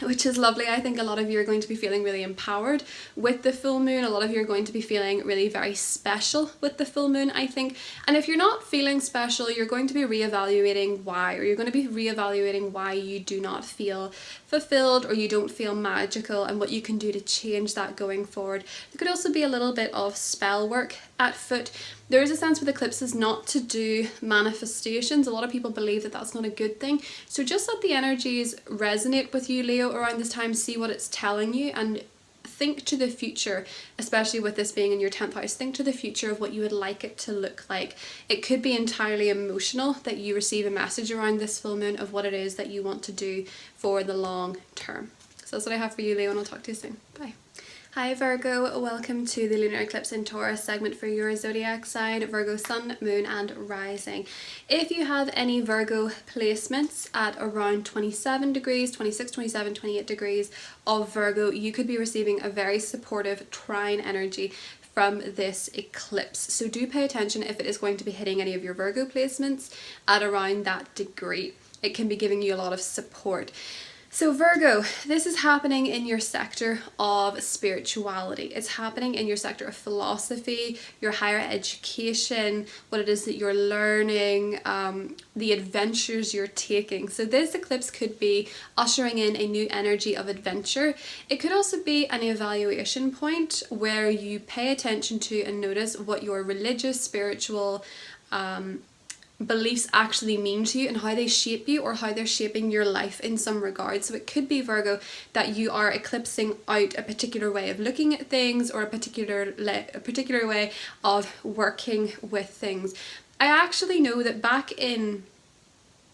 which is lovely. I think a lot of you are going to be feeling really empowered with the full moon. A lot of you are going to be feeling really very special with the full moon, I think. And if you're not feeling special, you're going to be reevaluating why, or you're going to be reevaluating why you do not feel fulfilled or you don't feel magical, and what you can do to change that going forward. There could also be a little bit of spell work at foot. There is a sense with eclipses not to do manifestations. A lot of people believe that that's not a good thing. So just let the energies resonate with you, Leo, around this time. See what it's telling you and think to the future, especially with this being in your 10th house. Think to the future of what you would like it to look like. It could be entirely emotional that you receive a message around this full moon of what it is that you want to do for the long term. So that's what I have for you, Leo, and I'll talk to you soon. Bye. Hi Virgo, welcome to the Lunar Eclipse in Taurus segment for your zodiac sign, Virgo sun, moon and rising. If you have any Virgo placements at around 27 degrees, 26, 27, 28 degrees of Virgo, you could be receiving a very supportive trine energy from this eclipse. So do pay attention if it is going to be hitting any of your Virgo placements at around that degree. It can be giving you a lot of support. So Virgo, this is happening in your sector of spirituality. It's happening in your sector of philosophy, your higher education, what it is that you're learning, the adventures you're taking. So this eclipse could be ushering in a new energy of adventure. It could also be an evaluation point where you pay attention to and notice what your religious, spiritual, beliefs actually mean to you and how they shape you, or how they're shaping your life in some regard. So it could be, Virgo, that you are eclipsing out a particular way of looking at things, or a particular way of working with things. I actually know that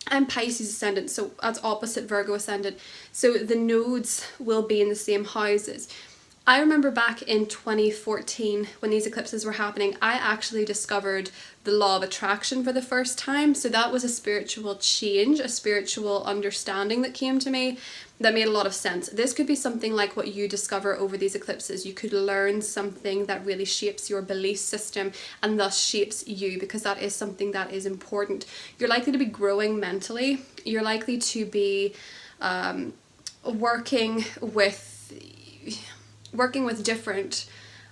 I'm Pisces ascendant, so that's opposite Virgo ascendant, so the nodes will be in the same houses. I remember back in 2014 when these eclipses were happening, I actually discovered the law of attraction for the first time. So that was a spiritual change, a spiritual understanding that came to me that made a lot of sense. This could be something like what you discover over these eclipses. You could learn something that really shapes your belief system and thus shapes you, because that is something that is important. You're likely to be growing mentally. You're likely to be working with different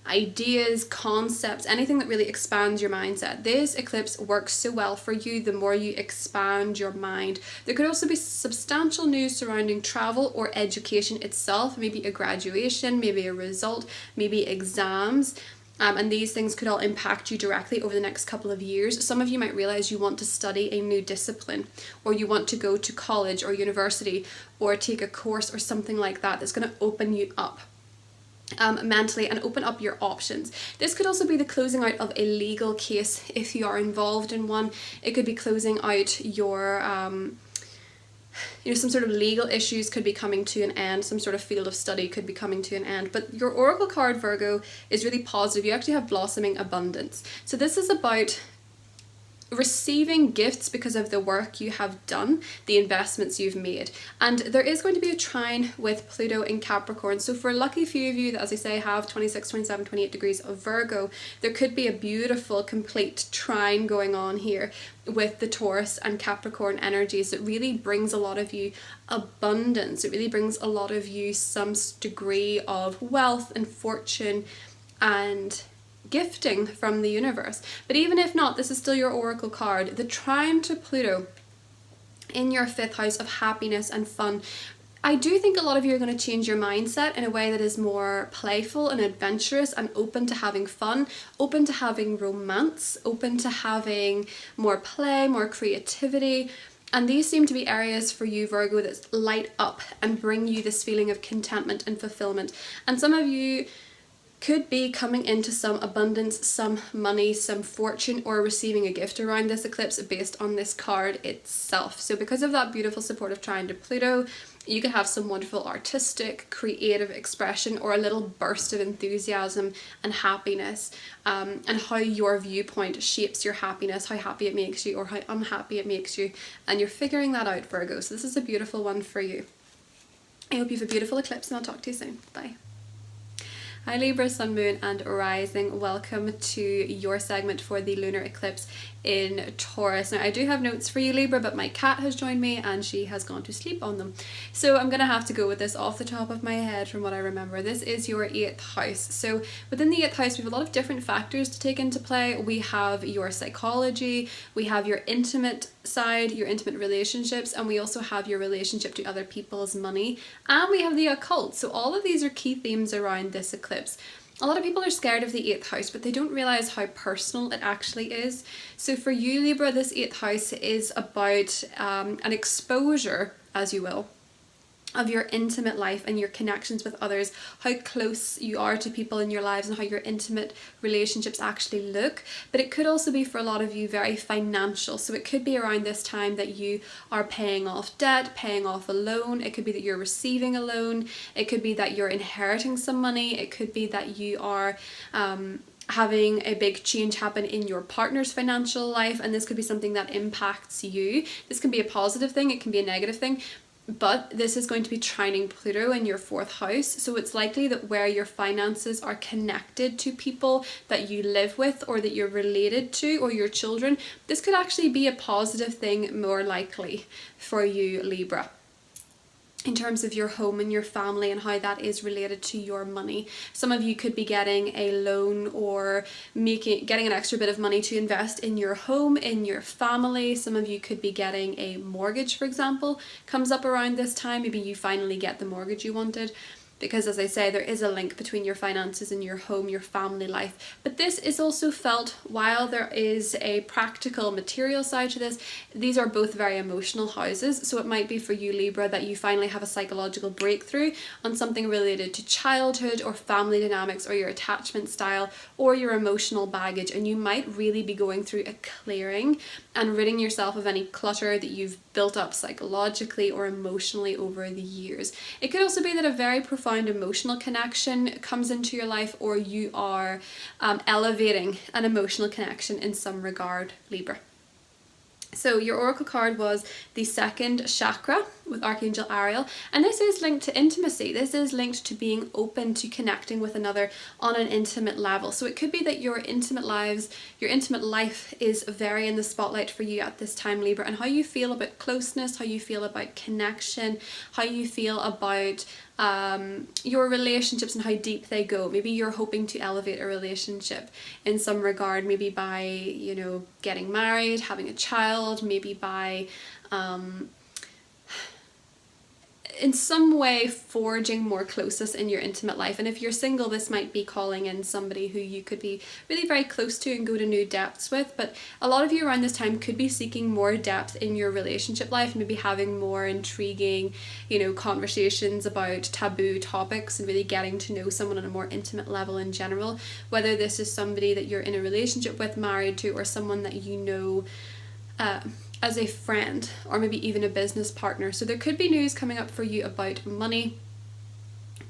ideas, concepts, anything that really expands your mindset. This eclipse works so well for you the more you expand your mind. There could also be substantial news surrounding travel or education itself, maybe a graduation, maybe a result, maybe exams. And these things could all impact you directly over the next couple of years. Some of you might realize you want to study a new discipline, or you want to go to college or university or take a course or something like that that's going to open you up mentally and open up your options. This could also be the closing out of a legal case if you are involved in one. It could be closing out your some sort of legal issues could be coming to an end, some sort of field of study could be coming to an end. But your oracle card, Virgo, is really positive. You actually have blossoming abundance. So this is about receiving gifts because of the work you have done, the investments you've made. And there is going to be a trine with Pluto in Capricorn. So for a lucky few of you that, as I say, have 26, 27, 28 degrees of Virgo, there could be a beautiful complete trine going on here with the Taurus and Capricorn energies. It really brings a lot of you abundance. It really brings a lot of you some degree of wealth and fortune and gifting from the universe. But even if not, this is still your oracle card. The trine to Pluto in your 5th house of happiness and fun. I do think a lot of you are going to change your mindset in a way that is more playful and adventurous and open to having fun, open to having romance, open to having more play, more creativity. And these seem to be areas for you, Virgo, that light up and bring you this feeling of contentment and fulfillment. And some of you could be coming into some abundance, some money, some fortune, or receiving a gift around this eclipse based on this card itself. So because of that beautiful supportive trine to Pluto, You could have some wonderful artistic, creative expression, or a little burst of enthusiasm and happiness, and how your viewpoint shapes your happiness, how happy it makes you or how unhappy it makes you, and you're figuring that out, Virgo. So this is a beautiful one for you. I hope you have a beautiful eclipse, and I'll talk to you soon. Bye. Hi Libra, Sun, Moon and Rising. Welcome to your segment for the lunar eclipse in Taurus. Now I do have notes for you, Libra, but my cat has joined me and she has gone to sleep on them. So I'm going to have to go with this off the top of my head from what I remember. This is your 8th house. So within the 8th house, we have a lot of different factors to take into play. We have your psychology, we have your intimate side, your intimate relationships, and we also have your relationship to other people's money, and we have the occult. So all of these are key themes around this eclipse. A lot of people are scared of the 8th house, but they don't realize how personal it actually is. So for you, Libra, this 8th house is about an exposure, as you will, of your intimate life and your connections with others, how close you are to people in your lives and how your intimate relationships actually look. But it could also be for a lot of you very financial. So it could be around this time that you are paying off debt, paying off a loan. It could be that you're receiving a loan. It could be that you're inheriting some money. It could be that you are having a big change happen in your partner's financial life, and this could be something that impacts you. This can be a positive thing, it can be a negative thing. But this is going to be trining Pluto in your 4th house. So it's likely that where your finances are connected to people that you live with or that you're related to, or your children, this could actually be a positive thing more likely for you, Libra, in terms of your home and your family and how that is related to your money. Some of you could be getting a loan or getting an extra bit of money to invest in your home, in your family. Some of you could be getting a mortgage, for example, comes up around this time. Maybe you finally get the mortgage you wanted. Because as I say, there is a link between your finances and your home, your family life. But this is also felt, while there is a practical material side to this, these are both very emotional houses. So it might be for you, Libra, that you finally have a psychological breakthrough on something related to childhood or family dynamics or your attachment style or your emotional baggage. And you might really be going through a clearing and ridding yourself of any clutter that you've built up psychologically or emotionally over the years. It could also be that a very profound emotional connection comes into your life, or you are elevating an emotional connection in some regard, Libra. So your oracle card was the 2nd chakra with Archangel Ariel, and this is linked to intimacy. This is linked to being open to connecting with another on an intimate level. So it could be that your intimate life is very in the spotlight for you at this time, Libra, and how you feel about closeness, how you feel about connection, how you feel about your relationships and how deep they go. Maybe you're hoping to elevate a relationship in some regard, maybe by, you know, getting married, having a child, maybe by in some way forging more closeness in your intimate life. And if you're single, this might be calling in somebody who you could be really very close to and go to new depths with. But a lot of you around this time could be seeking more depth in your relationship life, maybe having more intriguing, you know, conversations about taboo topics and really getting to know someone on a more intimate level in general, whether this is somebody that you're in a relationship with, married to, or someone that you know as a friend, or maybe even a business partner. So there could be news coming up for you about money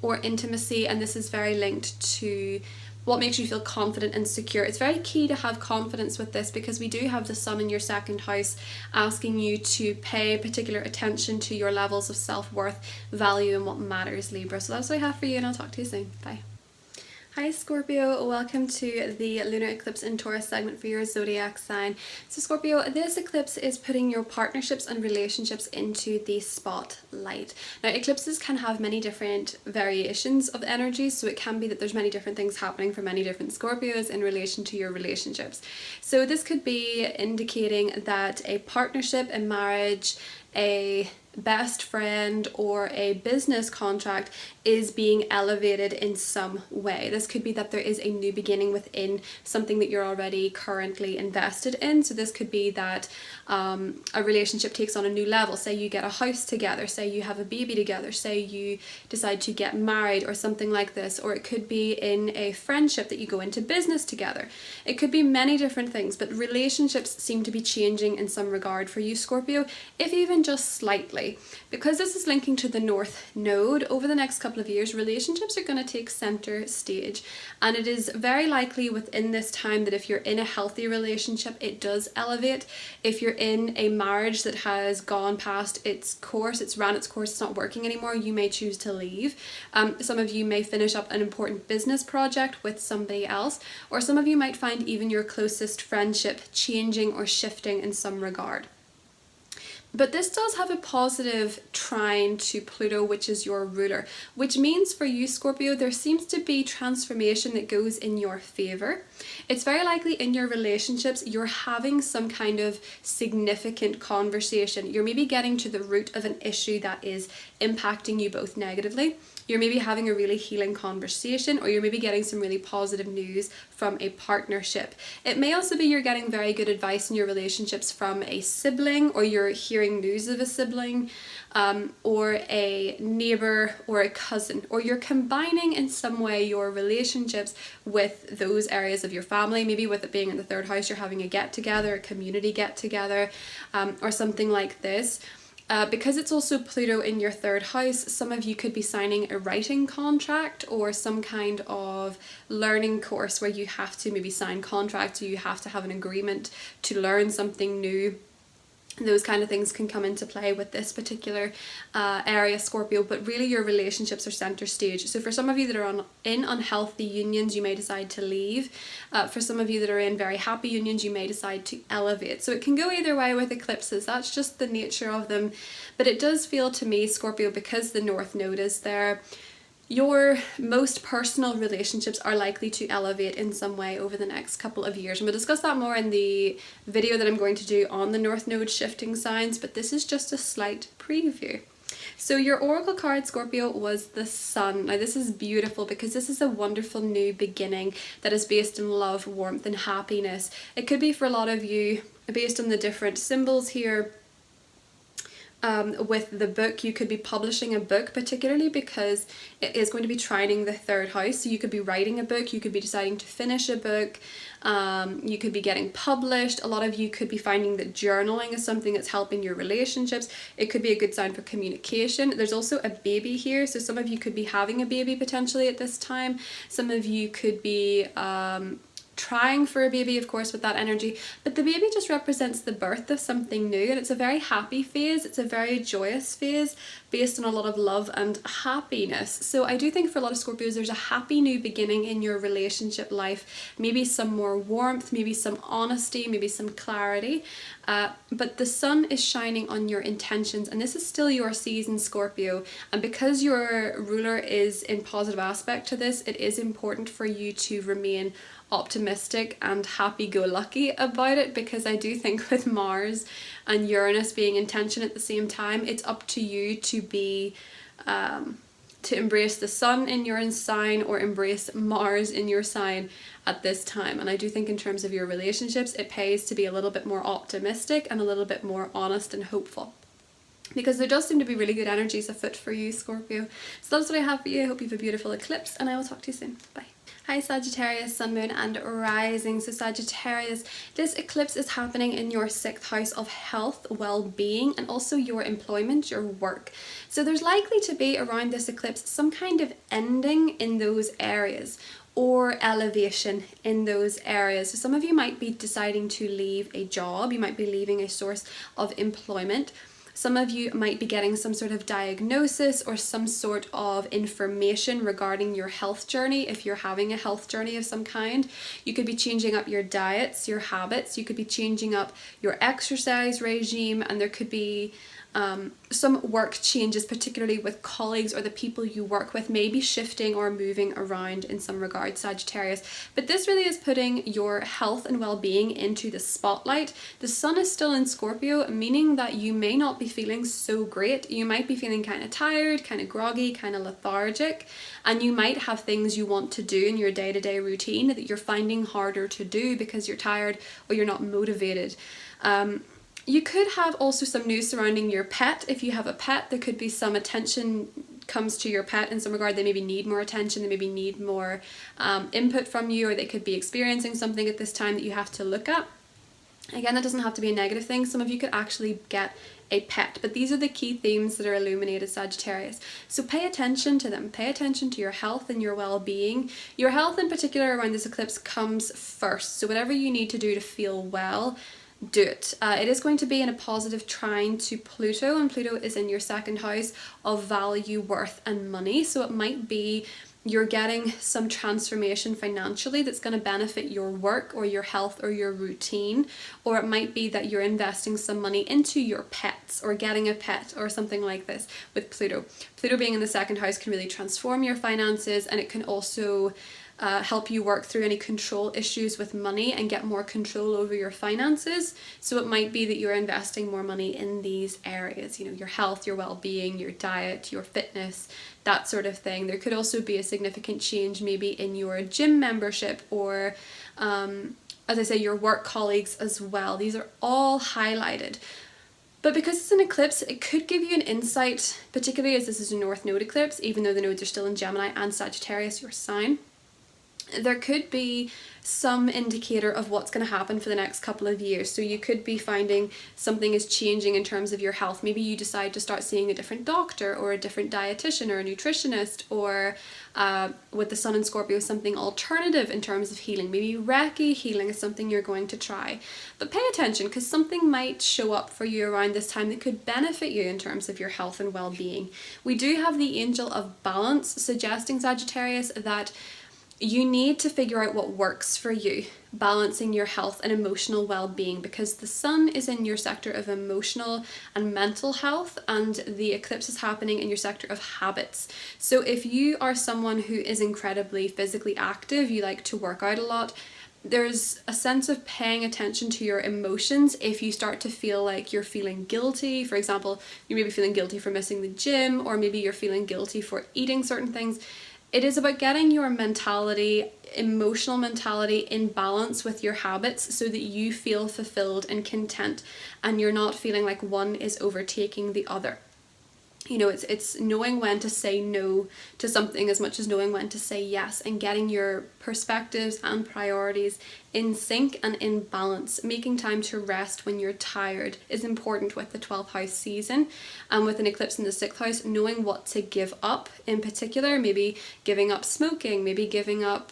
or intimacy, and this is very linked to what makes you feel confident and secure. It's very key to have confidence with this, because we do have the sun in your 2nd house asking you to pay particular attention to your levels of self-worth, value, and what matters, Libra. So that's what I have for you, and I'll talk to you soon. Bye. Hi Scorpio, welcome to the lunar eclipse in Taurus segment for your zodiac sign. So Scorpio, this eclipse is putting your partnerships and relationships into the spotlight. Now eclipses can have many different variations of energies, so it can be that there's many different things happening for many different Scorpios in relation to your relationships. So this could be indicating that a partnership, a marriage, a best friend, or a business contract is being elevated in some way. This could be that there is a new beginning within something that you're already currently invested in. So this could be that a relationship takes on a new level. Say you get a house together, say you have a baby together, say you decide to get married or something like this, or it could be in a friendship that you go into business together. It could be many different things, but relationships seem to be changing in some regard for you, Scorpio, if even just slightly. quickly. Because this is linking to the North Node, over the next couple of years, relationships are going to take center stage. And it is very likely within this time that if you're in a healthy relationship, it does elevate. If you're in a marriage that has gone past its course, it's ran its course, it's not working anymore, you may choose to leave. Some of you may finish up an important business project with somebody else, or some of you might find even your closest friendship changing or shifting in some regard. But this does have a positive trine to Pluto, which is your ruler, which means for you, Scorpio, there seems to be transformation that goes in your favor. It's very likely in your relationships, you're having some kind of significant conversation. You're maybe getting to the root of an issue that is impacting you both negatively. You're maybe having a really healing conversation, or you're maybe getting some really positive news from a partnership. It may also be you're getting very good advice in your relationships from a sibling, or you're hearing news of a sibling, or a neighbor or a cousin, or you're combining in some way your relationships with those areas of your family. Maybe with it being in the third house, you're having a get together, a community get together, or something like this. Because it's also Pluto in your third house, some of you could be signing a writing contract or some kind of learning course where you have to maybe sign contracts, or you have to have an agreement to learn something new. Those kind of things can come into play with this particular area, Scorpio, but really your relationships are center stage. So for some of you that are in unhealthy unions, you may decide to leave. For some of you that are in very happy unions, you may decide to elevate. So it can go either way with eclipses. That's just the nature of them. But it does feel to me, Scorpio, because the North Node is there, your most personal relationships are likely to elevate in some way over the next couple of years. And we'll discuss that more in the video that I'm going to do on the North Node shifting signs, but this is just a slight preview. So your oracle card, Scorpio, was the Sun. Now this is beautiful because this is a wonderful new beginning that is based in love, warmth and happiness. It could be for a lot of you based on the different symbols here. With the book, you could be publishing a book, particularly because it is going to be trining the third house. So you could be writing a book, you could be deciding to finish a book, you could be getting published. A lot of you could be finding that journaling is something that's helping your relationships. It could be a good sign for communication. There's also a baby here, so some of you could be having a baby potentially at this time. Some of you could be trying for a baby, of course, with that energy, but the baby just represents the birth of something new, and it's a very happy phase. It's a very joyous phase based on a lot of love and happiness. So I do think for a lot of Scorpios, there's a happy new beginning in your relationship life, maybe some more warmth, maybe some honesty, maybe some clarity, but the sun is shining on your intentions, and this is still your season, Scorpio, and because your ruler is in positive aspect to this, it is important for you to remain optimistic and happy-go-lucky about it, because I do think with Mars and Uranus being in tension at the same time, it's up to you to be to embrace the sun in your sign or embrace Mars in your sign at this time. And I do think in terms of your relationships, it pays to be a little bit more optimistic and a little bit more honest and hopeful, because there does seem to be really good energies afoot for you, Scorpio. So that's what I have for you. I hope you have a beautiful eclipse, and I will talk to you soon. Bye. Hi Sagittarius, Sun, Moon and Rising. So Sagittarius, this eclipse is happening in your 6th house of health, well-being, and also your employment, your work. So there's likely to be around this eclipse some kind of ending in those areas, or elevation in those areas. So some of you might be deciding to leave a job, you might be leaving a source of employment. Some of you might be getting some sort of diagnosis or some sort of information regarding your health journey. If you're having a health journey of some kind, you could be changing up your diets, your habits, you could be changing up your exercise regime, and there could be some work changes, particularly with colleagues or the people you work with, maybe shifting or moving around in some regard, Sagittarius. But this really is putting your health and well-being into the spotlight. The sun is still in Scorpio, meaning that you may not be feeling so great. You might be feeling kind of tired, kind of groggy, kind of lethargic, and you might have things you want to do in your day-to-day routine that you're finding harder to do because you're tired or you're not motivated. You could have also some news surrounding your pet. If you have a pet, there could be some attention comes to your pet in some regard. They maybe need more attention, they maybe need more input from you, or they could be experiencing something at this time that you have to look at. Again, that doesn't have to be a negative thing. Some of you could actually get a pet. But these are the key themes that are illuminated, Sagittarius. So pay attention to them. Pay attention to your health and your well-being. Your health in particular around this eclipse comes first. So whatever you need to do to feel well, do it. It is going to be in a positive trine to Pluto, and Pluto is in your second house of value, worth, and money. So it might be you're getting some transformation financially that's going to benefit your work or your health or your routine, or it might be that you're investing some money into your pets or getting a pet or something like this with Pluto. Pluto being in the second house can really transform your finances, and it can also help you work through any control issues with money and get more control over your finances. So it might be that you're investing more money in these areas, you know, your health, your well-being, your diet, your fitness, that sort of thing. There could also be a significant change maybe in your gym membership, or as I say, your work colleagues as well. These are all highlighted. But because it's an eclipse, it could give you an insight, particularly as this is a North Node eclipse, even though the nodes are still in Gemini and Sagittarius, your sign. There could be some indicator of what's going to happen for the next couple of years. So you could be finding something is changing in terms of your health. Maybe you decide to start seeing a different doctor or a different dietitian or a nutritionist, or with the Sun in Scorpio, something alternative in terms of healing. Maybe Reiki healing is something you're going to try. But pay attention, because something might show up for you around this time that could benefit you in terms of your health and well-being. We do have the Angel of Balance suggesting, Sagittarius, that you need to figure out what works for you, balancing your health and emotional well-being, because the Sun is in your sector of emotional and mental health, and the eclipse is happening in your sector of habits. So if you are someone who is incredibly physically active, you like to work out a lot, there's a sense of paying attention to your emotions. If you start to feel like you're feeling guilty, for example, you may be feeling guilty for missing the gym, or maybe you're feeling guilty for eating certain things. It is about getting your mentality, emotional mentality, in balance with your habits so that you feel fulfilled and content, and you're not feeling like one is overtaking the other. You know, it's knowing when to say no to something as much as knowing when to say yes, and getting your perspectives and priorities in sync and in balance. Making time to rest when you're tired is important with the 12th house season, and with an eclipse in the 6th house, knowing what to give up in particular, maybe giving up smoking, maybe giving up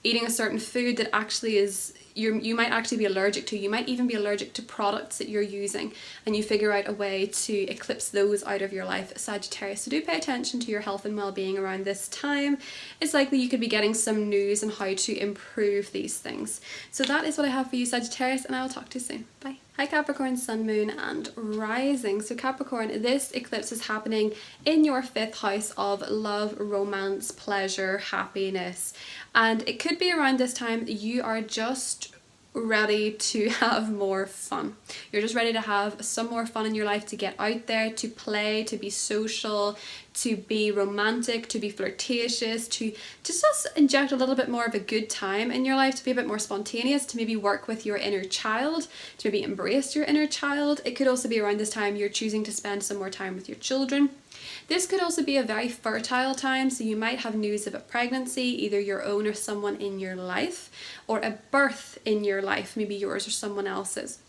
eating a certain food that actually is you might actually be allergic to. You might even be allergic to products that you're using, and you figure out a way to eclipse those out of your life, Sagittarius. So do pay attention to your health and well-being around this time. It's likely you could be getting some news on how to improve these things. So that is what I have for you, Sagittarius, and I will talk to you soon. Bye. Hi Capricorn, Sun, Moon and Rising. So Capricorn, this eclipse is happening in your 5th house of love, romance, pleasure, happiness. And it could be around this time that you are just ready to have more fun. You're just ready to have some more fun in your life, to get out there, to play, to be social, to be romantic, to be flirtatious, to just inject a little bit more of a good time in your life, to be a bit more spontaneous, to maybe work with your inner child, to maybe embrace your inner child. It could also be around this time you're choosing to spend some more time with your children. This could also be a very fertile time, so you might have news of a pregnancy, either your own or someone in your life, or a birth in your life, maybe yours or someone else's.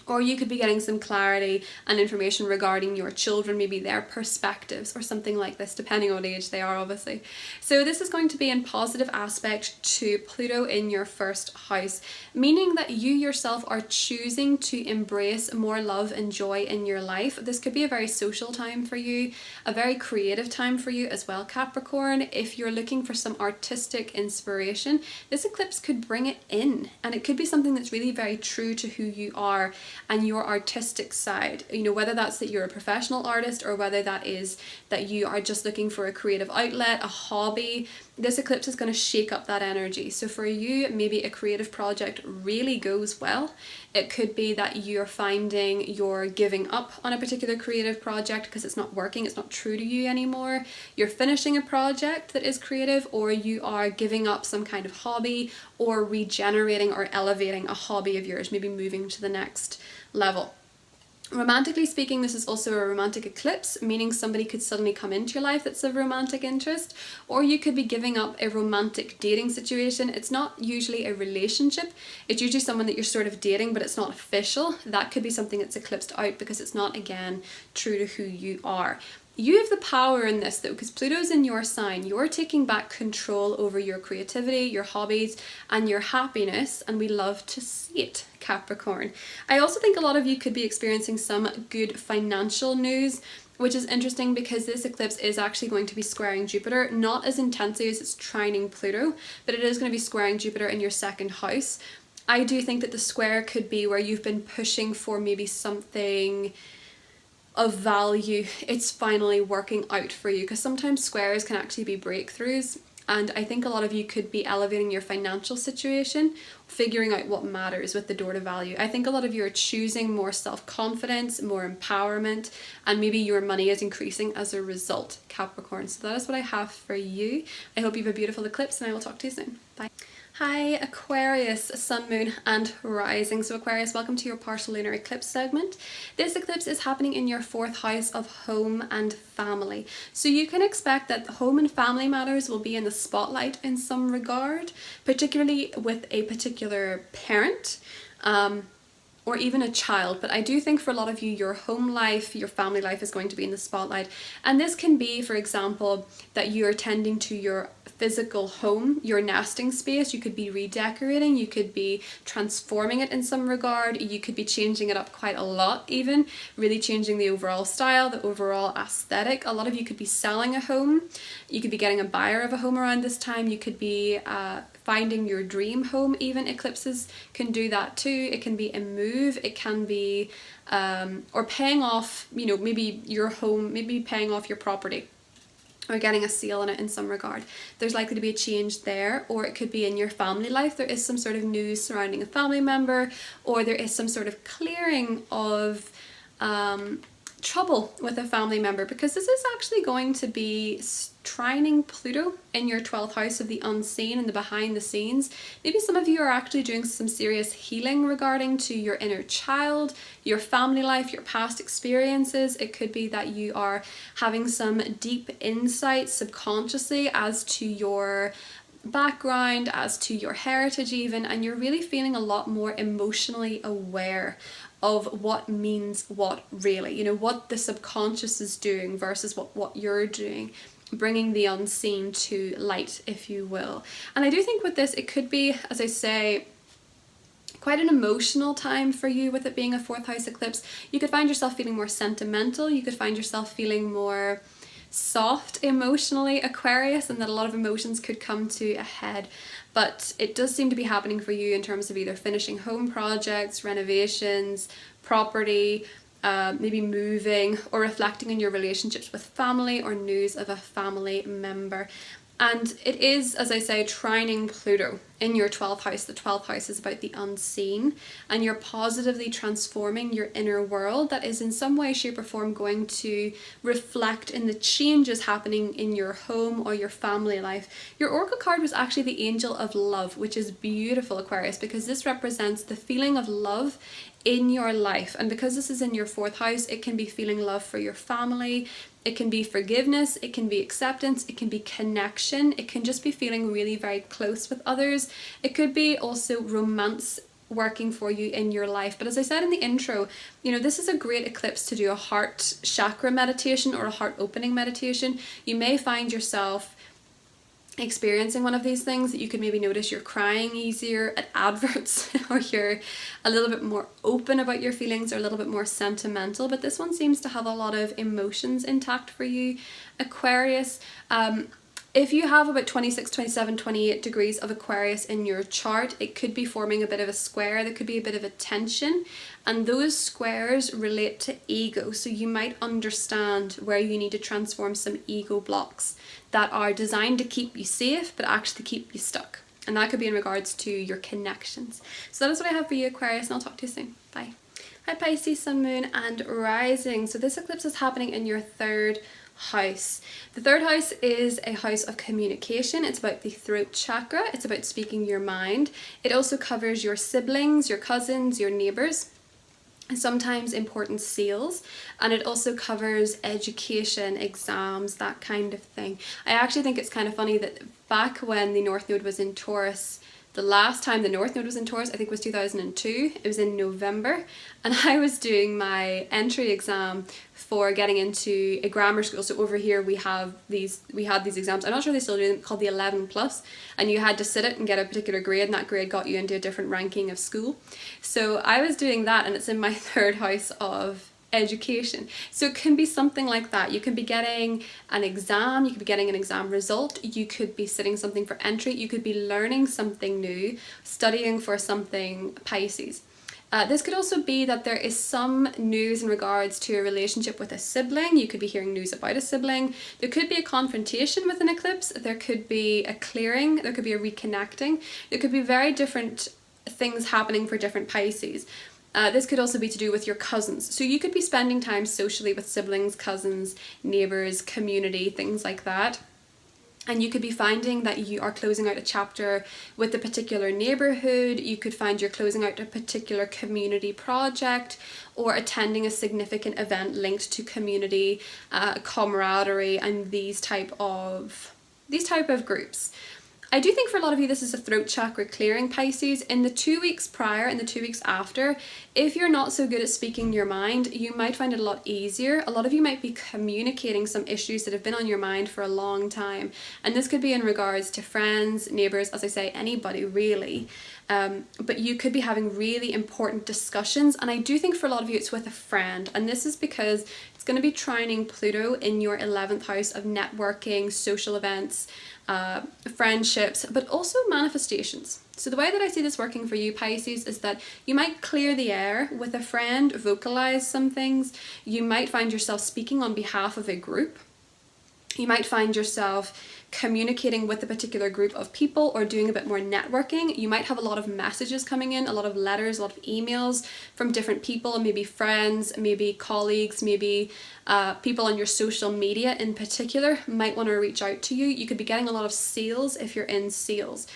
Or you could be getting some clarity and information regarding your children, maybe their perspectives or something like this, depending on what age they are, obviously. So this is going to be in positive aspect to Pluto in your 1st house, meaning that you yourself are choosing to embrace more love and joy in your life. This could be a very social time for you, a very creative time for you as well, Capricorn. If you're looking for some artistic inspiration, this eclipse could bring it in, and it could be something that's really very true to who you are and your artistic side. You know, whether that's that you're a professional artist, or whether that is that you are just looking for a creative outlet, a hobby, this eclipse is going to shake up that energy. So for you, maybe a creative project really goes well. It could be that you're finding you're giving up on a particular creative project because it's not working, it's not true to you anymore. You're finishing a project that is creative, or you are giving up some kind of hobby, or regenerating or elevating a hobby of yours, maybe moving to the next level. Romantically speaking, this is also a romantic eclipse, meaning somebody could suddenly come into your life that's of romantic interest, or you could be giving up a romantic dating situation. It's not usually a relationship, it's usually someone that you're sort of dating, but it's not official. That could be something that's eclipsed out because it's not, again, true to who you are. You have the power in this though, because Pluto's in your sign. You're taking back control over your creativity, your hobbies, and your happiness, and we love to see it, Capricorn. I also think a lot of you could be experiencing some good financial news, which is interesting because this eclipse is actually going to be squaring Jupiter, not as intensely as it's trining Pluto, but it is going to be squaring Jupiter in your second house. I do think that the square could be where you've been pushing for maybe something of value. It's finally working out for you, because sometimes squares can actually be breakthroughs, and I think a lot of you could be elevating your financial situation, figuring out what matters with the door to value. I think a lot of you are choosing more self-confidence, more empowerment, and maybe your money is increasing as a result, Capricorn. So that is what I have for you. I hope you have a beautiful eclipse, and I will talk to you soon. Bye. Hi Aquarius, Sun, Moon and Rising. So Aquarius, welcome to your partial lunar eclipse segment. This eclipse is happening in your 4th house of home and family. So you can expect that home and family matters will be in the spotlight in some regard, particularly with a particular parent. Or even a child, but I do think for a lot of you, your home life, your family life is going to be in the spotlight. And this can be, for example, that you're tending to your physical home, your nesting space. You could be redecorating, you could be transforming it in some regard, you could be changing it up quite a lot even, really changing the overall style, the overall aesthetic. A lot of you could be selling a home, you could be getting a buyer of a home around this time, you could be finding your dream home even. Eclipses can do that too. It can be a move, it can be or paying off, you know, maybe your home, maybe paying off your property or getting a sale on it in some regard. There's likely to be a change there, or it could be in your family life. There is some sort of news surrounding a family member, or there is some sort of clearing of trouble with a family member, because this is actually going to be trining Pluto in your 12th house of the unseen and the behind the scenes. Maybe some of you are actually doing some serious healing regarding to your inner child, your family life, your past experiences. It could be that you are having some deep insights subconsciously as to your background, as to your heritage even, and you're really feeling a lot more emotionally aware of what means what really, you know, what the subconscious is doing versus what you're doing, bringing the unseen to light, if you will. And I do think with this, it could be, as I say, quite an emotional time for you with it being a 4th house eclipse. You could find yourself feeling more sentimental, you could find yourself feeling more soft emotionally, Aquarius, and that a lot of emotions could come to a head. But it does seem to be happening for you in terms of either finishing home projects, renovations, property, maybe moving, or reflecting on your relationships with family or news of a family member. And it is, as I say, trining Pluto in your 12th house. The 12th house is about the unseen, and you're positively transforming your inner world that is in some way, shape or form going to reflect in the changes happening in your home or your family life. Your oracle card was actually the Angel of Love, which is beautiful, Aquarius, because this represents the feeling of love in your life. And because this is in your 4th house, it can be feeling love for your family, it can be forgiveness, it can be acceptance, it can be connection, it can just be feeling really very close with others. It could be also romance working for you in your life. But as I said in the intro, you know, this is a great eclipse to do a heart chakra meditation or a heart opening meditation. You may find yourself experiencing one of these things, that you could maybe notice you're crying easier at adverts or you're a little bit more open about your feelings or a little bit more sentimental. But this one seems to have a lot of emotions intact for you, Aquarius. If you have about 26, 27, 28 degrees of Aquarius in your chart, it could be forming a bit of a square. There could be a bit of a tension, and those squares relate to ego. So you might understand where you need to transform some ego blocks that are designed to keep you safe, but actually keep you stuck. And that could be in regards to your connections. So that is what I have for you, Aquarius, and I'll talk to you soon. Bye. Hi Pisces, Sun, Moon and Rising. So this eclipse is happening in your 3rd house. The 3rd house is a house of communication. It's about the throat chakra. It's about speaking your mind. It also covers your siblings, your cousins, your neighbors. sometimes important sales, and it also covers education, exams, that kind of thing. I actually think it's kind of funny that back when the North Node was in Taurus, the last time the North Node was in Taurus, I think was 2002, it was in November, and I was doing my entry exam for getting into a grammar school. So over here we had these exams, I'm not sure they still do them, called the 11 plus, and you had to sit it and get a particular grade, and that grade got you into a different ranking of school. So I was doing that, and it's in my third house of education. So it can be something like that. You can be getting an exam, you could be getting an exam result, you could be sitting something for entry, you could be learning something new, studying for something, Pisces. This could also be that there is some news in regards to a relationship with a sibling. You could be hearing news about a sibling. There could be a confrontation with an eclipse. There could be a clearing. There could be a reconnecting. There could be very different things happening for different Pisces. This could also be to do with your cousins. So you could be spending time socially with siblings, cousins, neighbours, community, things like that. And you could be finding that you are closing out a chapter with a particular neighbourhood. You could find you're closing out a particular community project, or attending a significant event linked to community, camaraderie, and these type of groups. I do think for a lot of you this is a throat chakra clearing, Pisces. In the 2 weeks prior and the 2 weeks after, if you're not so good at speaking your mind, you might find it a lot easier. A lot of you might be communicating some issues that have been on your mind for a long time. And this could be in regards to friends, neighbours, as I say, anybody really. But you could be having really important discussions. And I do think for a lot of you it's with a friend. And this is because it's going to be trining Pluto in your 11th house of networking, social events, friendships, but also manifestations. So the way that I see this working for you, Pisces, is that you might clear the air with a friend, vocalize some things. You might find yourself speaking on behalf of a group. You might find yourself communicating with a particular group of people, or doing a bit more networking. You might have a lot of messages coming in, a lot of letters, a lot of emails from different people, maybe friends, maybe colleagues, maybe people on your social media in particular might want to reach out to you. You could be getting a lot of sales if you're in sales.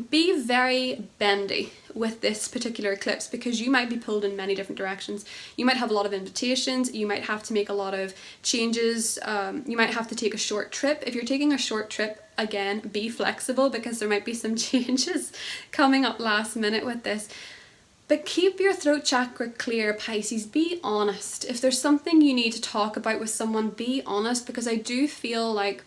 Be very bendy with this particular eclipse, because you might be pulled in many different directions. You might have a lot of invitations, you might have to make a lot of changes, you might have to take a short trip. If you're taking a short trip, again, be flexible, because there might be some changes coming up last minute with this. But keep your throat chakra clear, Pisces. Be honest. If there's something you need to talk about with someone, be honest, because I do feel like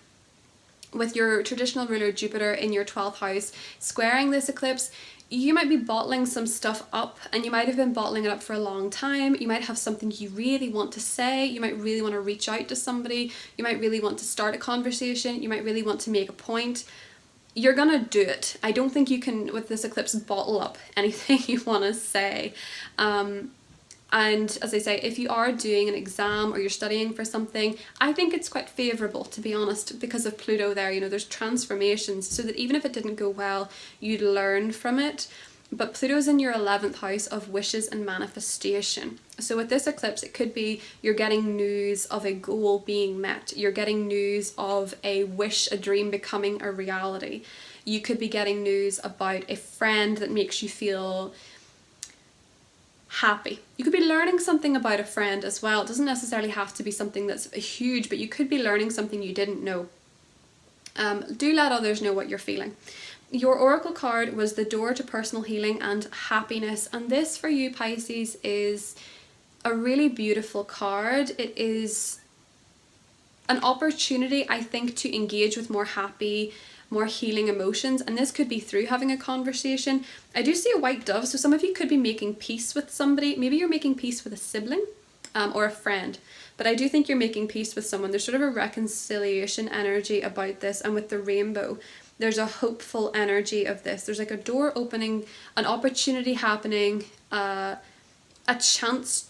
with your traditional ruler Jupiter in your 12th house squaring this eclipse, you might be bottling some stuff up, and you might have been bottling it up for a long time. You might have something you really want to say. You might really want to reach out to somebody. You might really want to start a conversation. You might really want to make a point. You're gonna do it. I don't think you can, with this eclipse, bottle up anything you want to say. And as I say, if you are doing an exam or you're studying for something, I think it's quite favourable, to be honest, because of Pluto there. You know, there's transformations, so that even if it didn't go well, you'd learn from it. But Pluto's in your 11th house of wishes and manifestation. So with this eclipse, it could be you're getting news of a goal being met. You're getting news of a wish, a dream becoming a reality. You could be getting news about a friend that makes you feel happy. You could be learning something about a friend as well. It doesn't necessarily have to be something that's huge, but you could be learning something you didn't know. Do let others know what you're feeling. Your oracle card was the door to personal healing and happiness, and this for you, Pisces, is a really beautiful card. It is an opportunity, I think, to engage with more happy, more healing emotions, and this could be through having a conversation. I do see a white dove, so some of you could be making peace with somebody. Maybe you're making peace with a sibling or a friend, but I do think you're making peace with someone. There's sort of a reconciliation energy about this, and with the rainbow, there's a hopeful energy of this. There's like a door opening, an opportunity happening, a chance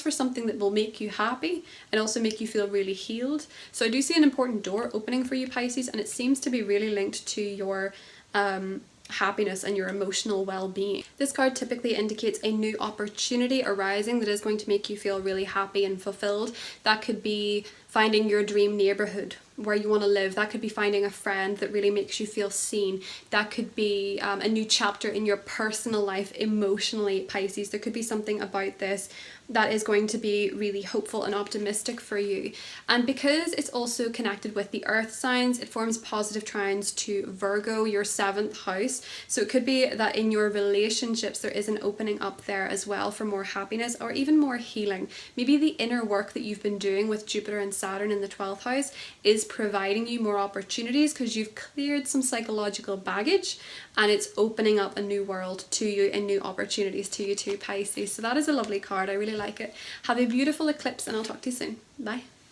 for something that will make you happy and also make you feel really healed. So I do see an important door opening for you, Pisces, and it seems to be really linked to your happiness and your emotional well-being. This card typically indicates a new opportunity arising that is going to make you feel really happy and fulfilled. That could be finding your dream neighborhood where you want to live. That could be finding a friend that really makes you feel seen. That could be a new chapter in your personal life emotionally, Pisces. There could be something about this that is going to be really hopeful and optimistic for you. And because it's also connected with the earth signs, it forms positive trines to Virgo, your 7th house. So it could be that in your relationships there is an opening up there as well for more happiness or even more healing. Maybe the inner work that you've been doing with Jupiter and Saturn in the 12th house is providing you more opportunities because you've cleared some psychological baggage, and it's opening up a new world to you and new opportunities to you too, Pisces. So that is a lovely card. I really like it. Have a beautiful eclipse, and I'll talk to you soon. Bye.